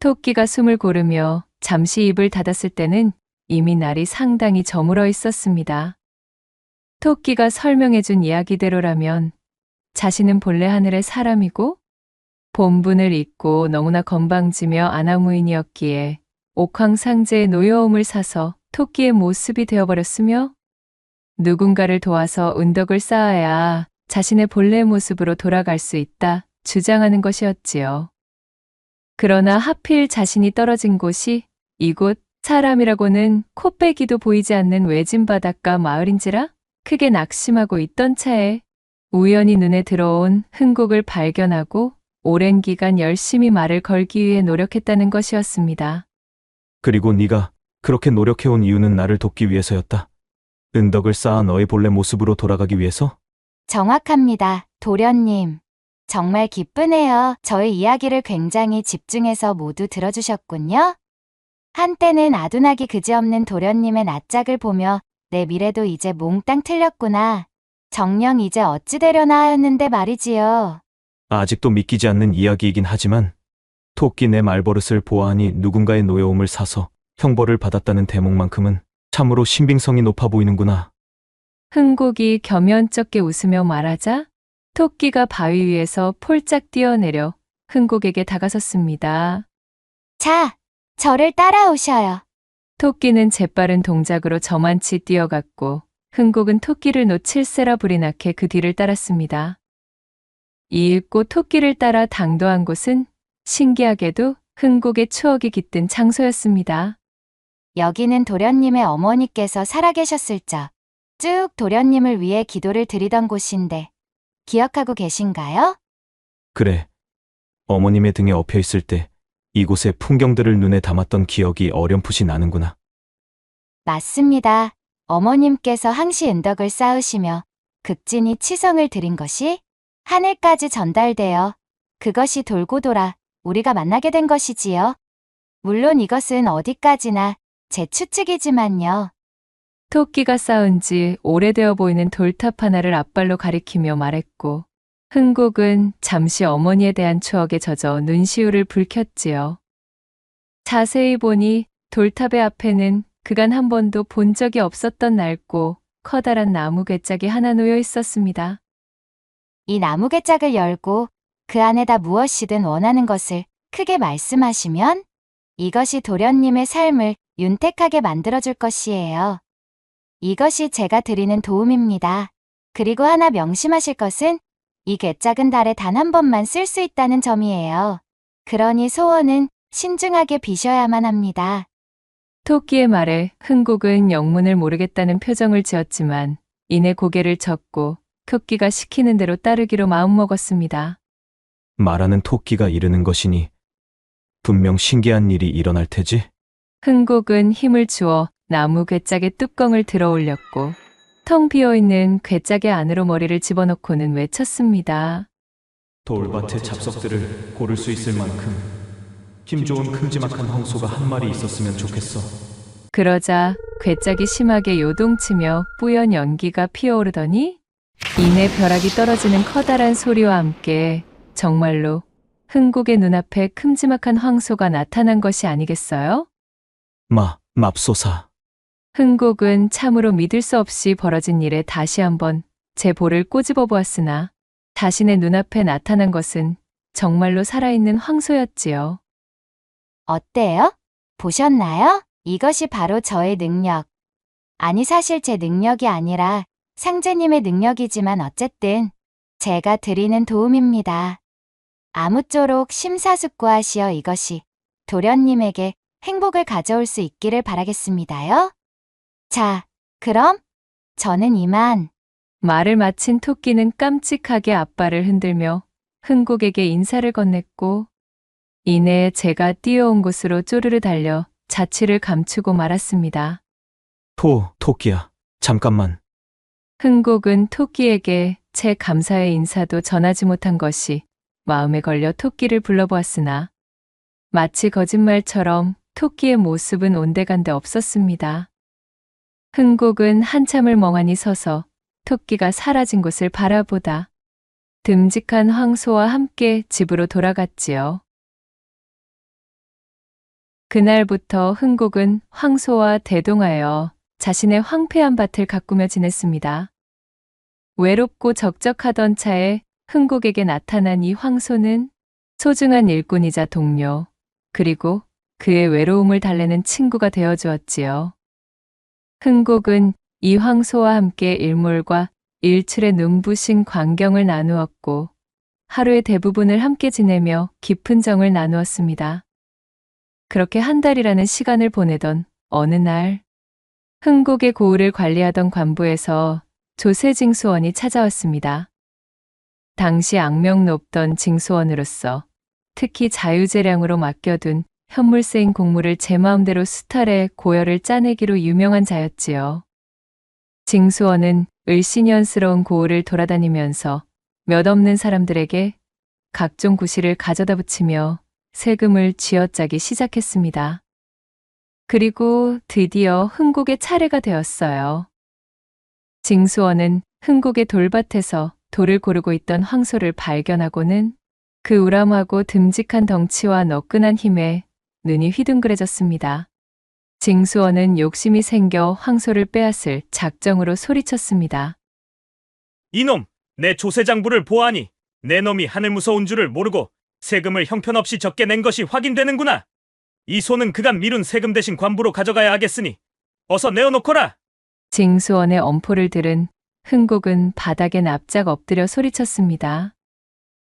토끼가 숨을 고르며 잠시 입을 닫았을 때는 이미 날이 상당히 저물어 있었습니다. 토끼가 설명해준 이야기대로라면 자신은 본래 하늘의 사람이고 본분을 잊고 너무나 건방지며 아나무인이었기에 옥황상제의 노여움을 사서 토끼의 모습이 되어버렸으며 누군가를 도와서 은덕을 쌓아야 자신의 본래 모습으로 돌아갈 수 있다 주장하는 것이었지요. 그러나 하필 자신이 떨어진 곳이 이곳 사람이라고는 코빼기도 보이지 않는 외진 바닷가 마을인지라 크게 낙심하고 있던 차에 우연히 눈에 들어온 흥곡을 발견하고 오랜 기간 열심히 말을 걸기 위해 노력했다는 것이었습니다. 그리고 네가 그렇게 노력해온 이유는 나를 돕기 위해서였다. 은덕을 쌓아 너의 본래 모습으로 돌아가기 위해서? 정확합니다, 도련님. 정말 기쁘네요. 저의 이야기를 굉장히 집중해서 모두 들어주셨군요. 한때는 아둔하기 그지없는 도련님의 낯짝을 보며 내 미래도 이제 몽땅 틀렸구나. 정녕 이제 어찌 되려나 하였는데 말이지요. 아직도 믿기지 않는 이야기이긴 하지만 토끼 내 말버릇을 보아하니 누군가의 노여움을 사서 형벌을 받았다는 대목만큼은 참으로 신빙성이 높아 보이는구나. 흥곡이 겸연쩍게 웃으며 말하자 토끼가 바위 위에서 폴짝 뛰어내려 흥곡에게 다가섰습니다. 자, 저를 따라오셔요. 토끼는 재빠른 동작으로 저만치 뛰어갔고 흥곡은 토끼를 놓칠세라 불이 나게 그 뒤를 따랐습니다. 이윽고 토끼를 따라 당도한 곳은 신기하게도 흥곡의 추억이 깃든 장소였습니다. 여기는 도련님의 어머니께서 살아계셨을 적 쭉 도련님을 위해 기도를 드리던 곳인데 기억하고 계신가요? 그래. 어머님의 등에 엎여 있을 때 이곳의 풍경들을 눈에 담았던 기억이 어렴풋이 나는구나. 맞습니다. 어머님께서 항시 은덕을 쌓으시며 극진히 치성을 드린 것이 하늘까지 전달되어 그것이 돌고 돌아 우리가 만나게 된 것이지요. 물론 이것은 어디까지나 제 추측이지만요. 토끼가 쌓은 지 오래되어 보이는 돌탑 하나를 앞발로 가리키며 말했고 흥곡은 잠시 어머니에 대한 추억에 젖어 눈시울을 붉혔지요. 자세히 보니 돌탑의 앞에는 그간 한 번도 본 적이 없었던 낡고 커다란 나무 괴짝이 하나 놓여 있었습니다. 이 나무 괴짝을 열고 그 안에다 무엇이든 원하는 것을 크게 말씀하시면 이것이 도련님의 삶을 윤택하게 만들어줄 것이에요. 이것이 제가 드리는 도움입니다. 그리고 하나 명심하실 것은 이 괴짝은 달에 단 한 번만 쓸 수 있다는 점이에요. 그러니 소원은 신중하게 비셔야만 합니다. 토끼의 말에 흥곡은 영문을 모르겠다는 표정을 지었지만 이내 고개를 젓고 토끼가 시키는 대로 따르기로 마음먹었습니다. 말하는 토끼가 이르는 것이니 분명 신기한 일이 일어날 테지? 흥곡은 힘을 주어 나무 괴짝의 뚜껑을 들어 올렸고 텅 비어있는 괴짝의 안으로 머리를 집어넣고는 외쳤습니다. 돌밭의 잡석들을 고를 수 있을 만큼 힘 좋은 큼지막한 황소가 한 마리 있었으면 좋겠어. 그러자 괴짝이 심하게 요동치며 뿌연 연기가 피어오르더니 이내 벼락이 떨어지는 커다란 소리와 함께 정말로 흥국의 눈앞에 큼지막한 황소가 나타난 것이 아니겠어요? 맙소사. 흥국은 참으로 믿을 수 없이 벌어진 일에 다시 한번 제 볼을 꼬집어 보았으나 자신의 눈앞에 나타난 것은 정말로 살아있는 황소였지요. 어때요? 보셨나요? 이것이 바로 저의 능력. 아니, 사실 제 능력이 아니라 상제님의 능력이지만 어쨌든 제가 드리는 도움입니다. 아무쪼록 심사숙고하시어 이것이 도련님에게 행복을 가져올 수 있기를 바라겠습니다요. 자, 그럼 저는 이만. 말을 마친 토끼는 깜찍하게 앞발을 흔들며 흥국에게 인사를 건넸고 이내 제가 뛰어온 곳으로 쪼르르 달려 자취를 감추고 말았습니다. 토끼야, 잠깐만. 흥국은 토끼에게 제 감사의 인사도 전하지 못한 것이 마음에 걸려 토끼를 불러보았으나 마치 거짓말처럼 토끼의 모습은 온데간데 없었습니다. 흥국은 한참을 멍하니 서서 토끼가 사라진 곳을 바라보다 듬직한 황소와 함께 집으로 돌아갔지요. 그날부터 흥국은 황소와 대동하여 자신의 황폐한 밭을 가꾸며 지냈습니다. 외롭고 적적하던 차에 흥국에게 나타난 이 황소는 소중한 일꾼이자 동료, 그리고 그의 외로움을 달래는 친구가 되어주었지요. 흥국은 이 황소와 함께 일몰과 일출의 눈부신 광경을 나누었고 하루의 대부분을 함께 지내며 깊은 정을 나누었습니다. 그렇게 한 달이라는 시간을 보내던 어느 날 흥국의 고을을 관리하던 관부에서 조세징수원이 찾아왔습니다. 당시 악명 높던 징수원으로서 특히 자유재량으로 맡겨둔 현물세인 공물을 제 마음대로 수탈해 고열을 짜내기로 유명한 자였지요. 징수원은 을씨년스러운 고을을 돌아다니면서 몇 없는 사람들에게 각종 구실을 가져다 붙이며 세금을 쥐어짜기 시작했습니다. 그리고 드디어 흥국의 차례가 되었어요. 징수원은 흥국의 돌밭에서 돌을 고르고 있던 황소를 발견하고는 그 우람하고 듬직한 덩치와 너끈한 힘에 눈이 휘둥그레졌습니다. 징수원은 욕심이 생겨 황소를 빼앗을 작정으로 소리쳤습니다. 이놈, 내 조세장부를 보아하니 내 놈이 하늘 무서운 줄을 모르고 세금을 형편없이 적게 낸 것이 확인되는구나. 이 소는 그간 미룬 세금 대신 관부로 가져가야 하겠으니 어서 내어놓거라. 징수원의 엄포를 들은 흥국은 바닥에 납작 엎드려 소리쳤습니다.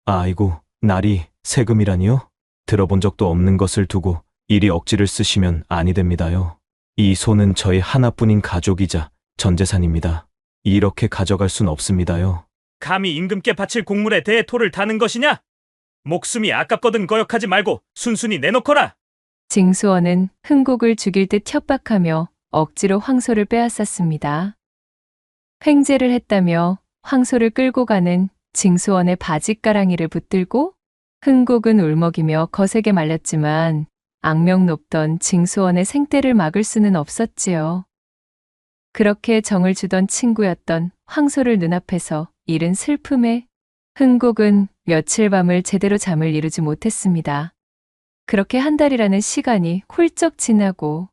아이고, 날이 세금이라니요? 들어본 적도 없는 것을 두고 이리 억지를 쓰시면 아니 됩니다요. 이 소는 저희 하나뿐인 가족이자 전재산입니다. 이렇게 가져갈 순 없습니다요. 감히 임금께 바칠 공물에 대해 토를 다는 것이냐? 목숨이 아깝거든 거역하지 말고 순순히 내놓거라. 징수원은 흥국을 죽일 듯 협박하며 억지로 황소를 빼앗았습니다. 횡재를 했다며 황소를 끌고 가는 징수원의 바짓가랑이를 붙들고 흥국은 울먹이며 거세게 말렸지만 악명 높던 징수원의 생떼를 막을 수는 없었지요. 그렇게 정을 주던 친구였던 황소를 눈앞에서 잃은 슬픔에 흥국은 며칠 밤을 제대로 잠을 이루지 못했습니다. 그렇게 한 달이라는 시간이 훌쩍 지나고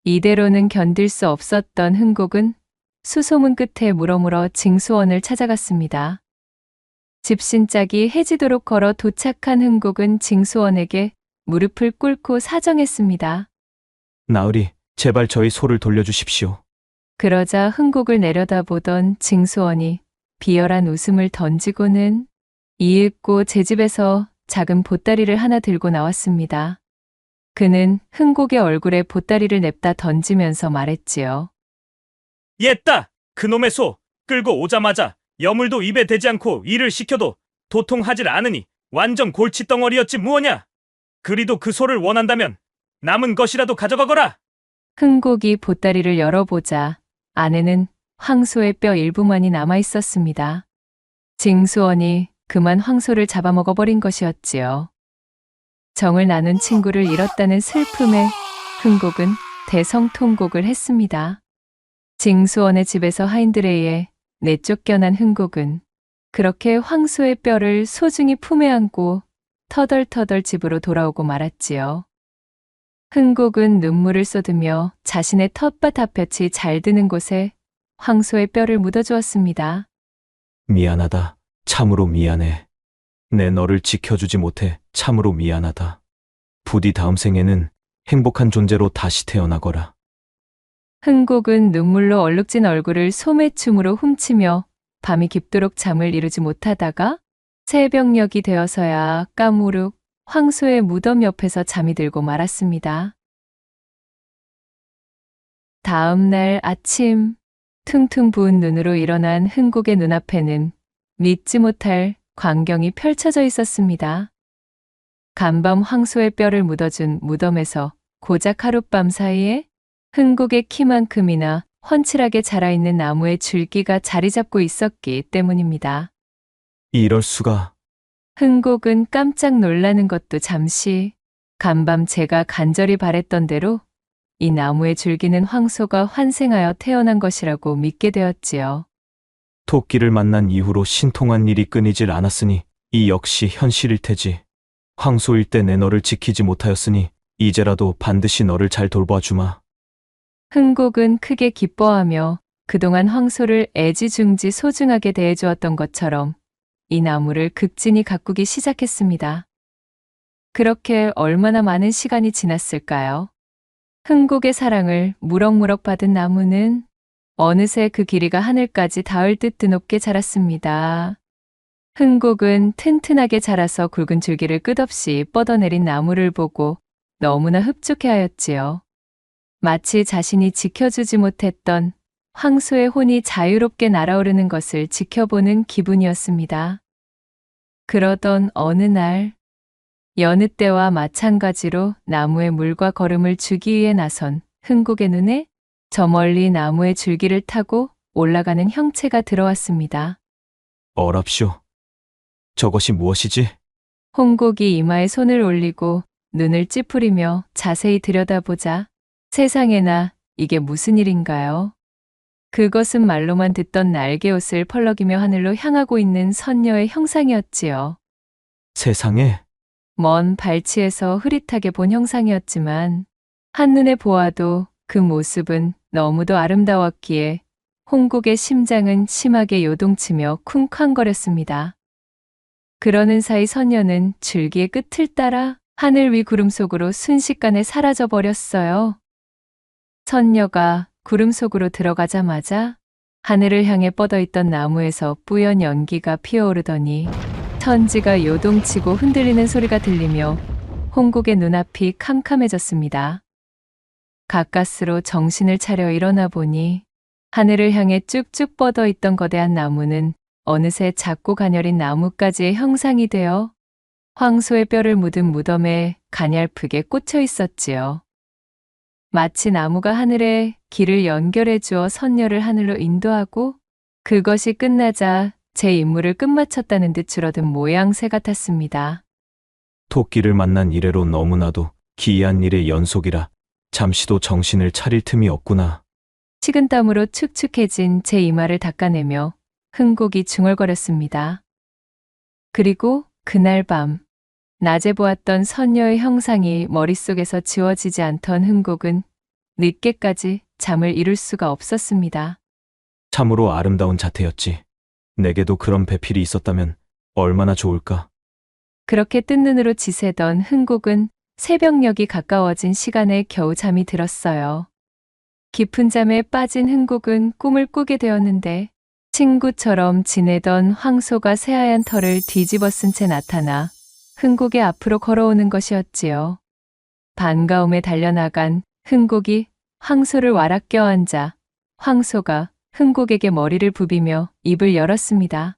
이대로는 견딜 수 없었던 흥국은 수소문 끝에 물어물어 징수원을 찾아갔습니다. 집신짝이 해지도록 걸어 도착한 흥국은 징수원에게 무릎을 꿇고 사정했습니다. 나으리, 제발 저희 소를 돌려주십시오. 그러자 흥국을 내려다보던 징수원이 비열한 웃음을 던지고는 이윽고 제 집에서 작은 보따리를 하나 들고 나왔습니다. 그는 흥국의 얼굴에 보따리를 냅다 던지면서 말했지요. 옛다! 그놈의 소! 끌고 오자마자 여물도 입에 대지 않고 일을 시켜도 도통하질 않으니 완전 골칫덩어리였지 무엇냐! 그리도 그 소를 원한다면 남은 것이라도 가져가거라! 흥국이 보따리를 열어보자 안에는 황소의 뼈 일부만이 남아있었습니다. 징수원이 그만 황소를 잡아먹어버린 것이었지요. 정을 나눈 친구를 잃었다는 슬픔에 흥곡은 대성통곡을 했습니다. 징수원의 집에서 하인들에 의해 내쫓겨난 흥곡은 그렇게 황소의 뼈를 소중히 품에 안고 터덜터덜 집으로 돌아오고 말았지요. 흥곡은 눈물을 쏟으며 자신의 텃밭 앞볕이 잘 드는 곳에 황소의 뼈를 묻어주었습니다. 미안하다. 참으로 미안해. 내 너를 지켜주지 못해 참으로 미안하다. 부디 다음 생에는 행복한 존재로 다시 태어나거라. 흥곡은 눈물로 얼룩진 얼굴을 소매춤으로 훔치며 밤이 깊도록 잠을 이루지 못하다가 새벽녘이 되어서야 까무룩 황소의 무덤 옆에서 잠이 들고 말았습니다. 다음 날 아침, 퉁퉁 부은 눈으로 일어난 흥곡의 눈앞에는 믿지 못할 광경이 펼쳐져 있었습니다. 간밤 황소의 뼈를 묻어준 무덤에서 고작 하룻밤 사이에 흥곡의 키만큼이나 훤칠하게 자라있는 나무의 줄기가 자리 잡고 있었기 때문입니다. 이럴 수가. 흥곡은 깜짝 놀라는 것도 잠시, 간밤 제가 간절히 바랬던 대로 이 나무의 줄기는 황소가 환생하여 태어난 것이라고 믿게 되었지요. 토끼를 만난 이후로 신통한 일이 끊이질 않았으니 이 역시 현실일 테지. 황소일 때 내 너를 지키지 못하였으니 이제라도 반드시 너를 잘 돌봐주마. 흥곡은 크게 기뻐하며 그동안 황소를 애지중지 소중하게 대해주었던 것처럼 이 나무를 극진히 가꾸기 시작했습니다. 그렇게 얼마나 많은 시간이 지났을까요? 흥곡의 사랑을 무럭무럭 받은 나무는 어느새 그 길이가 하늘까지 닿을 듯 드높게 자랐습니다. 흥곡은 튼튼하게 자라서 굵은 줄기를 끝없이 뻗어내린 나무를 보고 너무나 흡족해하였지요. 마치 자신이 지켜주지 못했던 황소의 혼이 자유롭게 날아오르는 것을 지켜보는 기분이었습니다. 그러던 어느 날, 여느 때와 마찬가지로 나무에 물과 거름을 주기 위해 나선 흥곡의 눈에 저 멀리 나무의 줄기를 타고 올라가는 형체가 들어왔습니다. 어랍쇼. 저것이 무엇이지? 홍곡이 이마에 손을 올리고 눈을 찌푸리며 자세히 들여다보자 세상에나 이게 무슨 일인가요? 그것은 말로만 듣던 날개옷을 펄럭이며 하늘로 향하고 있는 선녀의 형상이었지요. 세상에. 먼 발치에서 흐릿하게 본 형상이었지만 한눈에 보아도 그 모습은 너무도 아름다웠기에 홍곡의 심장은 심하게 요동치며 쿵쾅거렸습니다. 그러는 사이 선녀는 줄기의 끝을 따라 하늘 위 구름 속으로 순식간에 사라져 버렸어요. 선녀가 구름 속으로 들어가자마자 하늘을 향해 뻗어있던 나무에서 뿌연 연기가 피어오르더니 천지가 요동치고 흔들리는 소리가 들리며 홍곡의 눈앞이 캄캄해졌습니다. 가까스로 정신을 차려 일어나 보니 하늘을 향해 쭉쭉 뻗어있던 거대한 나무는 어느새 작고 가녀린 나뭇가지의 형상이 되어 황소의 뼈를 묻은 무덤에 가냘프게 꽂혀 있었지요. 마치 나무가 하늘에 길을 연결해 주어 선녀를 하늘로 인도하고 그것이 끝나자 제 임무를 끝마쳤다는 듯 줄어든 모양새 같았습니다. 토끼를 만난 이래로 너무나도 기이한 일의 연속이라 잠시도 정신을 차릴 틈이 없구나. 식은땀으로 축축해진 제 이마를 닦아내며 흥곡이 중얼거렸습니다. 그리고 그날 밤, 낮에 보았던 선녀의 형상이 머릿속에서 지워지지 않던 흥곡은 늦게까지 잠을 이룰 수가 없었습니다. 참으로 아름다운 자태였지. 내게도 그런 배필이 있었다면 얼마나 좋을까. 그렇게 뜬 눈으로 지새던 흥곡은 새벽녘이 가까워진 시간에 겨우 잠이 들었어요. 깊은 잠에 빠진 흥곡은 꿈을 꾸게 되었는데 친구처럼 지내던 황소가 새하얀 털을 뒤집어 쓴 채 나타나 흥곡의 앞으로 걸어오는 것이었지요. 반가움에 달려나간 흥곡이 황소를 와락 껴안자 황소가 흥곡에게 머리를 부비며 입을 열었습니다.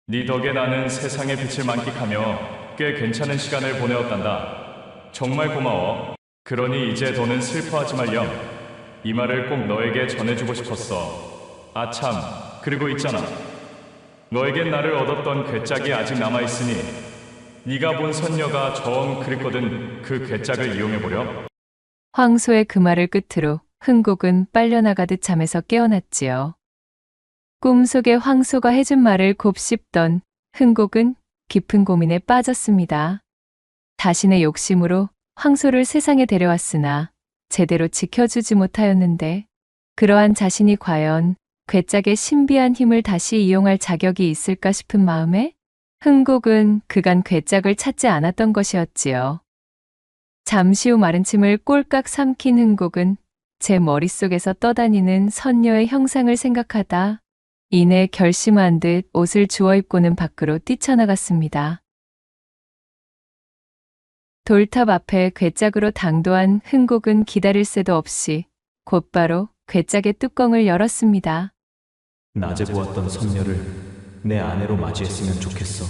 네 덕에 나는 세상의 빛을 만끽하며 꽤 괜찮은 시간을 보내었단다. 정말 고마워. 그러니 이제 더는 슬퍼하지 말렴. 이 말을 꼭 너에게 전해주고 싶었어. 아참, 그리고 있잖아. 너에겐 나를 얻었던 괴짝이 아직 남아있으니 네가 본 선녀가 정 그랬거든. 그 괴짝을 이용해보렴. 황소의 그 말을 끝으로 흥국은 빨려나가듯 잠에서 깨어났지요. 꿈속에 황소가 해준 말을 곱씹던 흥국은 깊은 고민에 빠졌습니다. 자신의 욕심으로 황소를 세상에 데려왔으나 제대로 지켜주지 못하였는데 그러한 자신이 과연 괴짝의 신비한 힘을 다시 이용할 자격이 있을까 싶은 마음에 흥국은 그간 괴짝을 찾지 않았던 것이었지요. 잠시 후 마른 침을 꼴깍 삼킨 흥국은 제 머릿속에서 떠다니는 선녀의 형상을 생각하다 이내 결심한 듯 옷을 주워 입고는 밖으로 뛰쳐나갔습니다. 돌탑 앞에 괴짝으로 당도한 흥국은 기다릴 새도 없이 곧바로 괴짝의 뚜껑을 열었습니다. 낮에 보았던 선녀를 내 아내로 맞이했으면 좋겠어.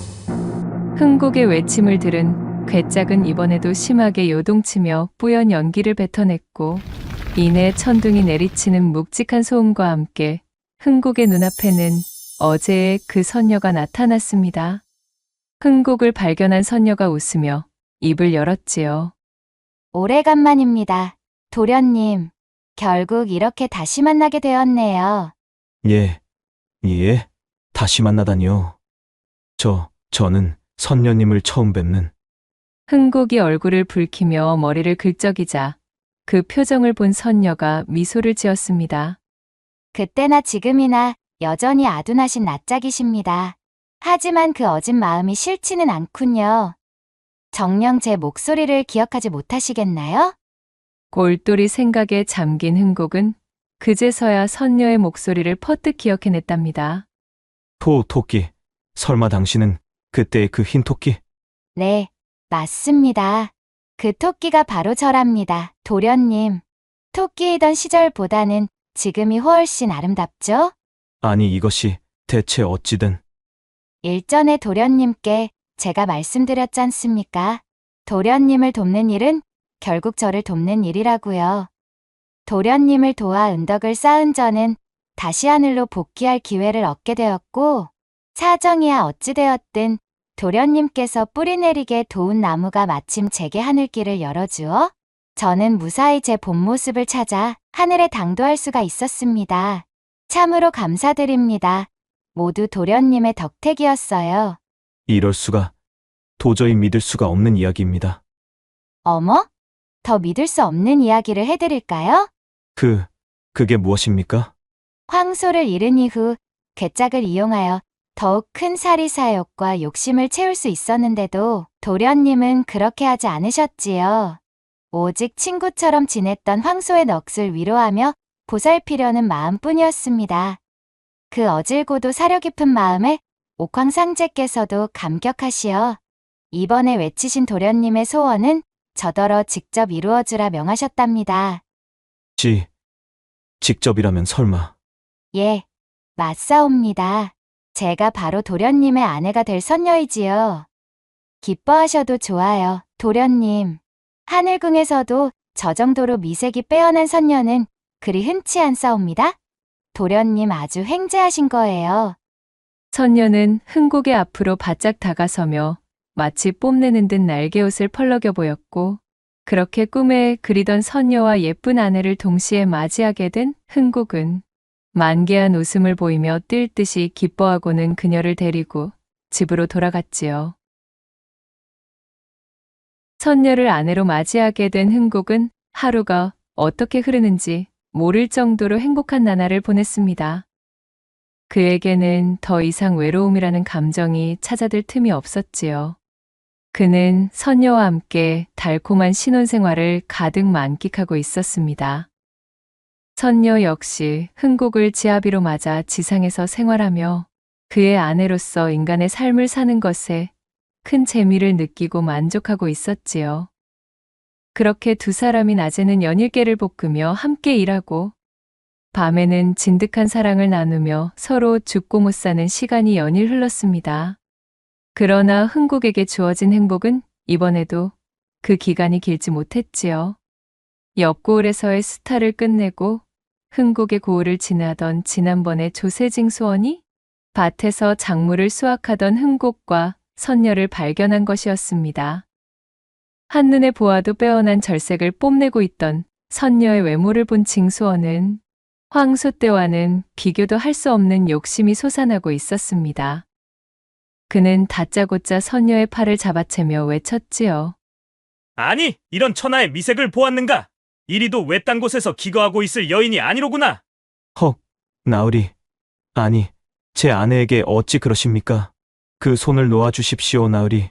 흥국의 외침을 들은 괴짝은 이번에도 심하게 요동치며 뿌연 연기를 뱉어냈고 이내 천둥이 내리치는 묵직한 소음과 함께 흥국의 눈앞에는 어제의 그 선녀가 나타났습니다. 흥국을 발견한 선녀가 웃으며 입을 열었지요. 오래간만입니다. 도련님, 결국 이렇게 다시 만나게 되었네요. 예, 다시 만나다니요. 저는 선녀님을 처음 뵙는. 흥국이 얼굴을 붉히며 머리를 긁적이자 그 표정을 본 선녀가 미소를 지었습니다. 그때나 지금이나 여전히 아둔하신 낯짝이십니다. 하지만 그 어진 마음이 싫지는 않군요. 정녕 제 목소리를 기억하지 못하시겠나요? 골똘히 생각에 잠긴 흥국은 그제서야 선녀의 목소리를 퍼뜩 기억해냈답니다. 토끼. 설마 당신은 그때의 그 흰 토끼? 네, 맞습니다. 그 토끼가 바로 저랍니다. 도련님, 토끼이던 시절보다는 지금이 훨씬 아름답죠? 아니 이것이 대체 어찌된. 일전에 도련님께 제가 말씀드렸지 않습니까? 도련님을 돕는 일은 결국 저를 돕는 일이라고요. 도련님을 도와 은덕을 쌓은 저는 다시 하늘로 복귀할 기회를 얻게 되었고 사정이야 어찌되었든 도련님께서 뿌리 내리게 도운 나무가 마침 제게 하늘길을 열어주어 저는 무사히 제 본 모습을 찾아 하늘에 당도할 수가 있었습니다. 참으로 감사드립니다. 모두 도련님의 덕택이었어요. 이럴 수가. 도저히 믿을 수가 없는 이야기입니다. 어머? 더 믿을 수 없는 이야기를 해드릴까요? 그게 무엇입니까? 황소를 잃은 이후 괴짝을 이용하여 더욱 큰 사리 사욕과 욕심을 채울 수 있었는데도 도련님은 그렇게 하지 않으셨지요. 오직 친구처럼 지냈던 황소의 넋을 위로하며 보살피려는 마음뿐이었습니다. 그 어질고도 사려 깊은 마음에 옥황상제께서도 감격하시어 이번에 외치신 도련님의 소원은 저더러 직접 이루어주라 명하셨답니다. 직접이라면 설마. 예, 맞사옵니다. 제가 바로 도련님의 아내가 될 선녀이지요. 기뻐하셔도 좋아요, 도련님. 하늘궁에서도 저 정도로 미색이 빼어난 선녀는 그리 흔치 않사옵니다. 도련님 아주 횡재하신 거예요. 선녀는 흥국의 앞으로 바짝 다가서며 마치 뽐내는 듯 날개옷을 펄럭여 보였고 그렇게 꿈에 그리던 선녀와 예쁜 아내를 동시에 맞이하게 된 흥국은 만개한 웃음을 보이며 뛸 듯이 기뻐하고는 그녀를 데리고 집으로 돌아갔지요. 선녀를 아내로 맞이하게 된 흥국은 하루가 어떻게 흐르는지 모를 정도로 행복한 나날을 보냈습니다. 그에게는 더 이상 외로움이라는 감정이 찾아들 틈이 없었지요. 그는 선녀와 함께 달콤한 신혼생활을 가득 만끽하고 있었습니다. 선녀 역시 흥국을 지아비로 맞아 지상에서 생활하며 그의 아내로서 인간의 삶을 사는 것에 큰 재미를 느끼고 만족하고 있었지요. 그렇게 두 사람이 낮에는 연일깨를 볶으며 함께 일하고 밤에는 진득한 사랑을 나누며 서로 죽고 못 사는 시간이 연일 흘렀습니다. 그러나 흥국에게 주어진 행복은 이번에도 그 기간이 길지 못했지요. 옆고을에서의 수탈을 끝내고 흥국의 고을을 지나던 지난번의 조세징 소원이 밭에서 작물을 수확하던 흥국과 선녀를 발견한 것이었습니다. 한눈에 보아도 빼어난 절색을 뽐내고 있던 선녀의 외모를 본 징수원은 황소 때와는 비교도 할 수 없는 욕심이 솟아나고 있었습니다. 그는 다짜고짜 선녀의 팔을 잡아채며 외쳤지요. 아니, 이런 천하의 미색을 보았는가? 이리도 외딴 곳에서 기거하고 있을 여인이 아니로구나. 헉, 나으리. 아니, 제 아내에게 어찌 그러십니까? 그 손을 놓아주십시오, 나으리.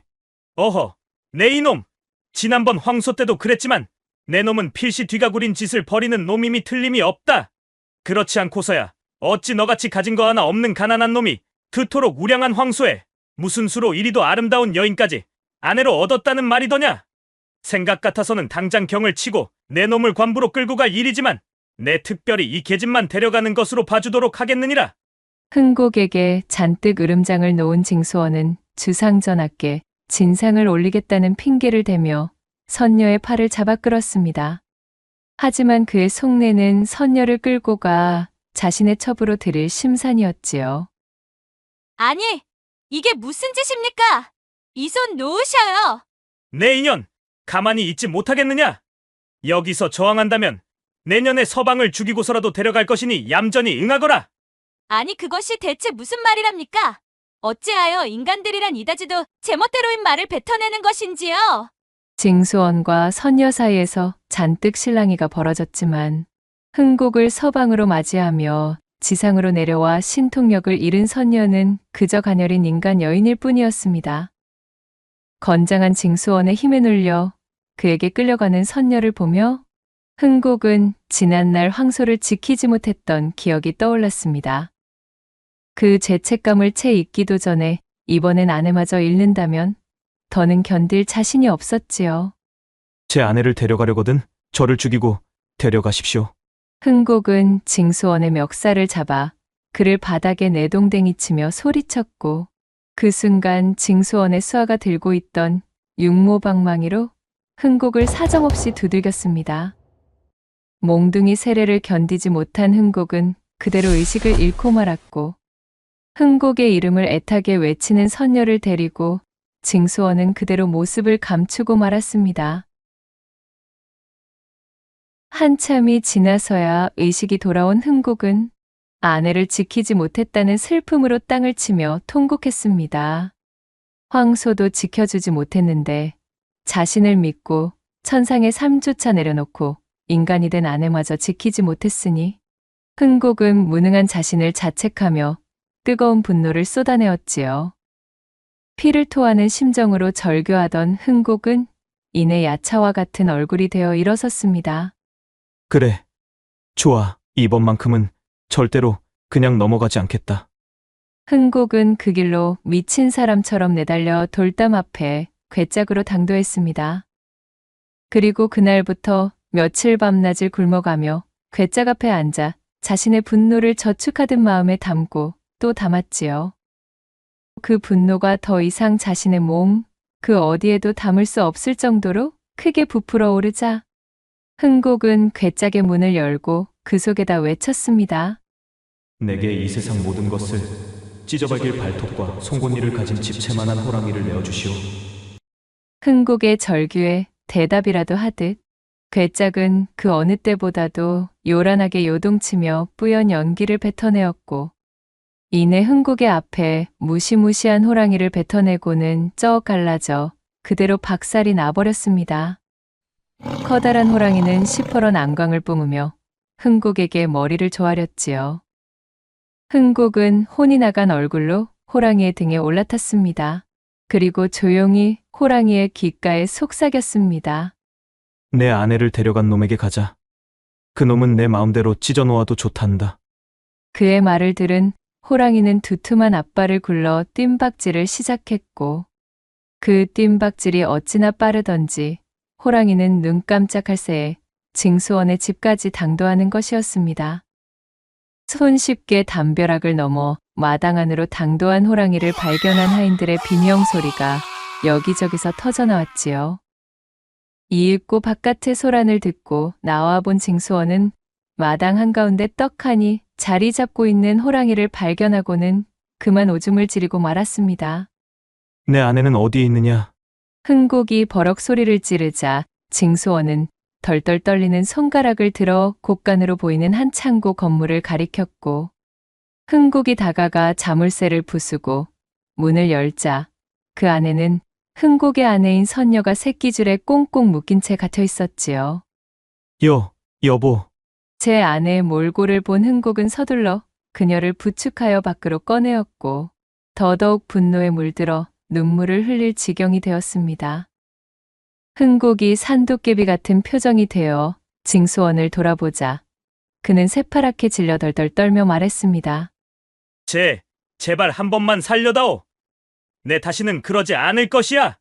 어허, 내 이놈. 지난번 황소 때도 그랬지만 내 놈은 필시 뒤가구린 짓을 벌이는 놈임이 틀림이 없다. 그렇지 않고서야 어찌 너같이 가진 거 하나 없는 가난한 놈이 그토록 우량한 황소에 무슨 수로 이리도 아름다운 여인까지 아내로 얻었다는 말이더냐? 생각 같아서는 당장 경을 치고 내 놈을 관부로 끌고 갈 일이지만 내 특별히 이 계집만 데려가는 것으로 봐주도록 하겠느니라. 흥곡에게 잔뜩 으름장을 놓은 징수원은 주상전하께 진상을 올리겠다는 핑계를 대며 선녀의 팔을 잡아 끌었습니다. 하지만 그의 속내는 선녀를 끌고 가 자신의 첩으로 들일 심산이었지요. 아니, 이게 무슨 짓입니까? 이 손 놓으셔요. 내 인연, 가만히 있지 못하겠느냐? 여기서 저항한다면 내년에 서방을 죽이고서라도 데려갈 것이니 얌전히 응하거라. 아니, 그것이 대체 무슨 말이랍니까? 어찌하여 인간들이란 이다지도 제멋대로인 말을 뱉어내는 것인지요? 징수원과 선녀 사이에서 잔뜩 실랑이가 벌어졌지만 흥곡을 서방으로 맞이하며 지상으로 내려와 신통력을 잃은 선녀는 그저 가녀린 인간 여인일 뿐이었습니다. 건장한 징수원의 힘에 눌려 그에게 끌려가는 선녀를 보며 흥곡은 지난날 황소를 지키지 못했던 기억이 떠올랐습니다. 그 죄책감을 채 잊기도 전에 이번엔 아내마저 잃는다면 더는 견딜 자신이 없었지요. 제 아내를 데려가려거든 저를 죽이고 데려가십시오. 흥곡은 징수원의 멱살을 잡아 그를 바닥에 내동댕이 치며 소리쳤고 그 순간 징수원의 수아가 들고 있던 육모방망이로 흥곡을 사정없이 두들겼습니다. 몽둥이 세례를 견디지 못한 흥곡은 그대로 의식을 잃고 말았고 흥곡의 이름을 애타게 외치는 선녀를 데리고 징수원은 그대로 모습을 감추고 말았습니다. 한참이 지나서야 의식이 돌아온 흥곡은 아내를 지키지 못했다는 슬픔으로 땅을 치며 통곡했습니다. 황소도 지켜주지 못했는데 자신을 믿고 천상의 삶조차 내려놓고 인간이 된 아내마저 지키지 못했으니 흥곡은 무능한 자신을 자책하며 뜨거운 분노를 쏟아내었지요. 피를 토하는 심정으로 절규하던 흥곡은 이내 야차와 같은 얼굴이 되어 일어섰습니다. 그래. 좋아. 이번만큼은 절대로 그냥 넘어가지 않겠다. 흥곡은 그 길로 미친 사람처럼 내달려 돌담 앞에 괴짝으로 당도했습니다. 그리고 그날부터 며칠 밤낮을 굶어가며 괴짝 앞에 앉아 자신의 분노를 저축하듯 마음에 담고 또 담았지요. 그 분노가 더 이상 자신의 몸, 그 어디에도 담을 수 없을 정도로 크게 부풀어 오르자 흥곡은 괴짝의 문을 열고 그 속에다 외쳤습니다. 내게 이 세상 모든 것을 찢어박일 발톱과 송곳니를 가진 집채만한 호랑이를 내어주시오. 흥곡의 절규에 대답이라도 하듯 괴짝은 그 어느 때보다도 요란하게 요동치며 뿌연 연기를 뱉어내었고 이내 흥곡의 앞에 무시무시한 호랑이를 뱉어내고는 쩍 갈라져 그대로 박살이 나버렸습니다. 커다란 호랑이는 시퍼런 안광을 뿜으며 흥곡에게 머리를 조아렸지요. 흥곡은 혼이 나간 얼굴로 호랑이의 등에 올라탔습니다. 그리고 조용히 호랑이의 귓가에 속삭였습니다. 내 아내를 데려간 놈에게 가자. 그 놈은 내 마음대로 찢어놓아도 좋단다. 그의 말을 들은 호랑이는 두툼한 앞발을 굴러 뜀박질을 시작했고 그 뜀박질이 어찌나 빠르던지 호랑이는 눈 깜짝할 새에 징수원의 집까지 당도하는 것이었습니다. 손쉽게 담벼락을 넘어 마당 안으로 당도한 호랑이를 발견한 하인들의 비명 소리가 여기저기서 터져나왔지요. 이윽고 바깥의 소란을 듣고 나와본 징수원은 마당 한가운데 떡하니 자리 잡고 있는 호랑이를 발견하고는 그만 오줌을 지리고 말았습니다. 내 아내는 어디에 있느냐? 흥곡이 버럭 소리를 지르자 징수원은 덜덜 떨리는 손가락을 들어 곳간으로 보이는 한 창고 건물을 가리켰고 흥곡이 다가가 자물쇠를 부수고 문을 열자 그 안에는 흥곡의 아내인 선녀가 새끼줄에 꽁꽁 묶인 채 갇혀 있었지요. 여보. 제 아내의 몰골을 본 흥곡은 서둘러 그녀를 부축하여 밖으로 꺼내었고 더더욱 분노에 물들어 눈물을 흘릴 지경이 되었습니다. 흥곡이 산도깨비 같은 표정이 되어 징수원을 돌아보자 그는 새파랗게 질려 덜덜 떨며 말했습니다. 제발 한 번만 살려다오. 내 다시는 그러지 않을 것이야.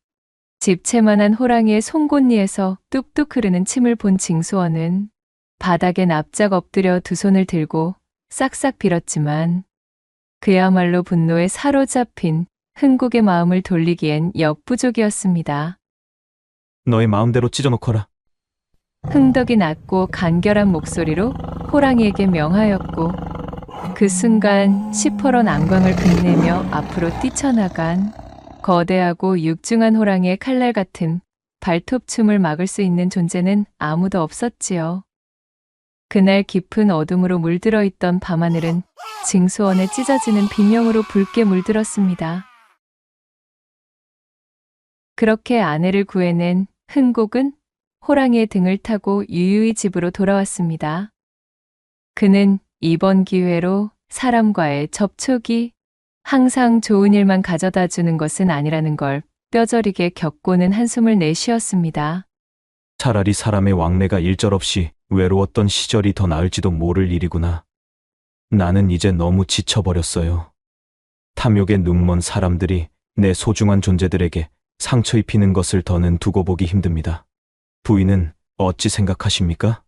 집채만한 호랑이의 송곳니에서 뚝뚝 흐르는 침을 본 징수원은 바닥에 납작 엎드려 두 손을 들고 싹싹 빌었지만 그야말로 분노에 사로잡힌 흥곡의 마음을 돌리기엔 역부족이었습니다. 너의 마음대로 찢어놓거라. 흥덕이 낮고 간결한 목소리로 호랑이에게 명하였고 그 순간 시퍼런 안광을 빛내며 앞으로 뛰쳐나간 거대하고 육중한 호랑이의 칼날 같은 발톱춤을 막을 수 있는 존재는 아무도 없었지요. 그날 깊은 어둠으로 물들어 있던 밤하늘은 징수원에 찢어지는 비명으로 붉게 물들었습니다. 그렇게 아내를 구해낸 흥곡은 호랑이의 등을 타고 유유히 집으로 돌아왔습니다. 그는 이번 기회로 사람과의 접촉이 항상 좋은 일만 가져다 주는 것은 아니라는 걸 뼈저리게 겪고는 한숨을 내쉬었습니다. 차라리 사람의 왕래가 일절없이 외로웠던 시절이 더 나을지도 모를 일이구나. 나는 이제 너무 지쳐버렸어요. 탐욕에 눈먼 사람들이 내 소중한 존재들에게 상처 입히는 것을 더는 두고 보기 힘듭니다. 부인은 어찌 생각하십니까?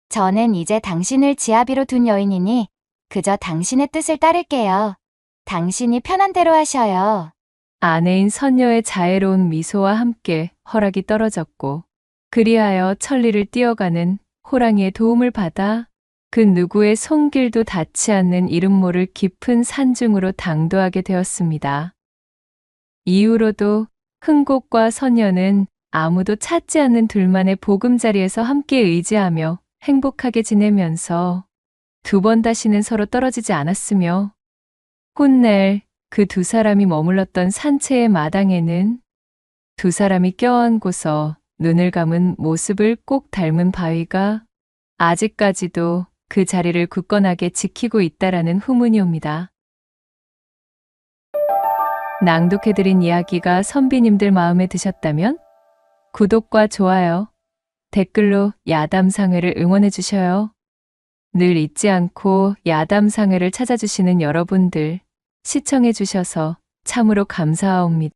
저는 이제 당신을 지아비로 둔 여인이니 그저 당신의 뜻을 따를게요. 당신이 편한 대로 하셔요. 아내인 선녀의 자애로운 미소와 함께 허락이 떨어졌고 그리하여 천리를 뛰어가는 호랑이의 도움을 받아 그 누구의 손길도 닿지 않는 이름 모를 깊은 산중으로 당도하게 되었습니다. 이후로도 흥곡과 선녀는 아무도 찾지 않는 둘만의 보금자리에서 함께 의지하며 행복하게 지내면서 두 번 다시는 서로 떨어지지 않았으며 훗날 그 두 사람이 머물렀던 산채의 마당에는 두 사람이 껴안고서 눈을 감은 모습을 꼭 닮은 바위가 아직까지도 그 자리를 굳건하게 지키고 있다라는 후문이 옵니다. 낭독해드린 이야기가 선비님들 마음에 드셨다면 구독과 좋아요, 댓글로 야담상회를 응원해 주셔요. 늘 잊지 않고 야담상회를 찾아주시는 여러분들 시청해 주셔서 참으로 감사하옵니다.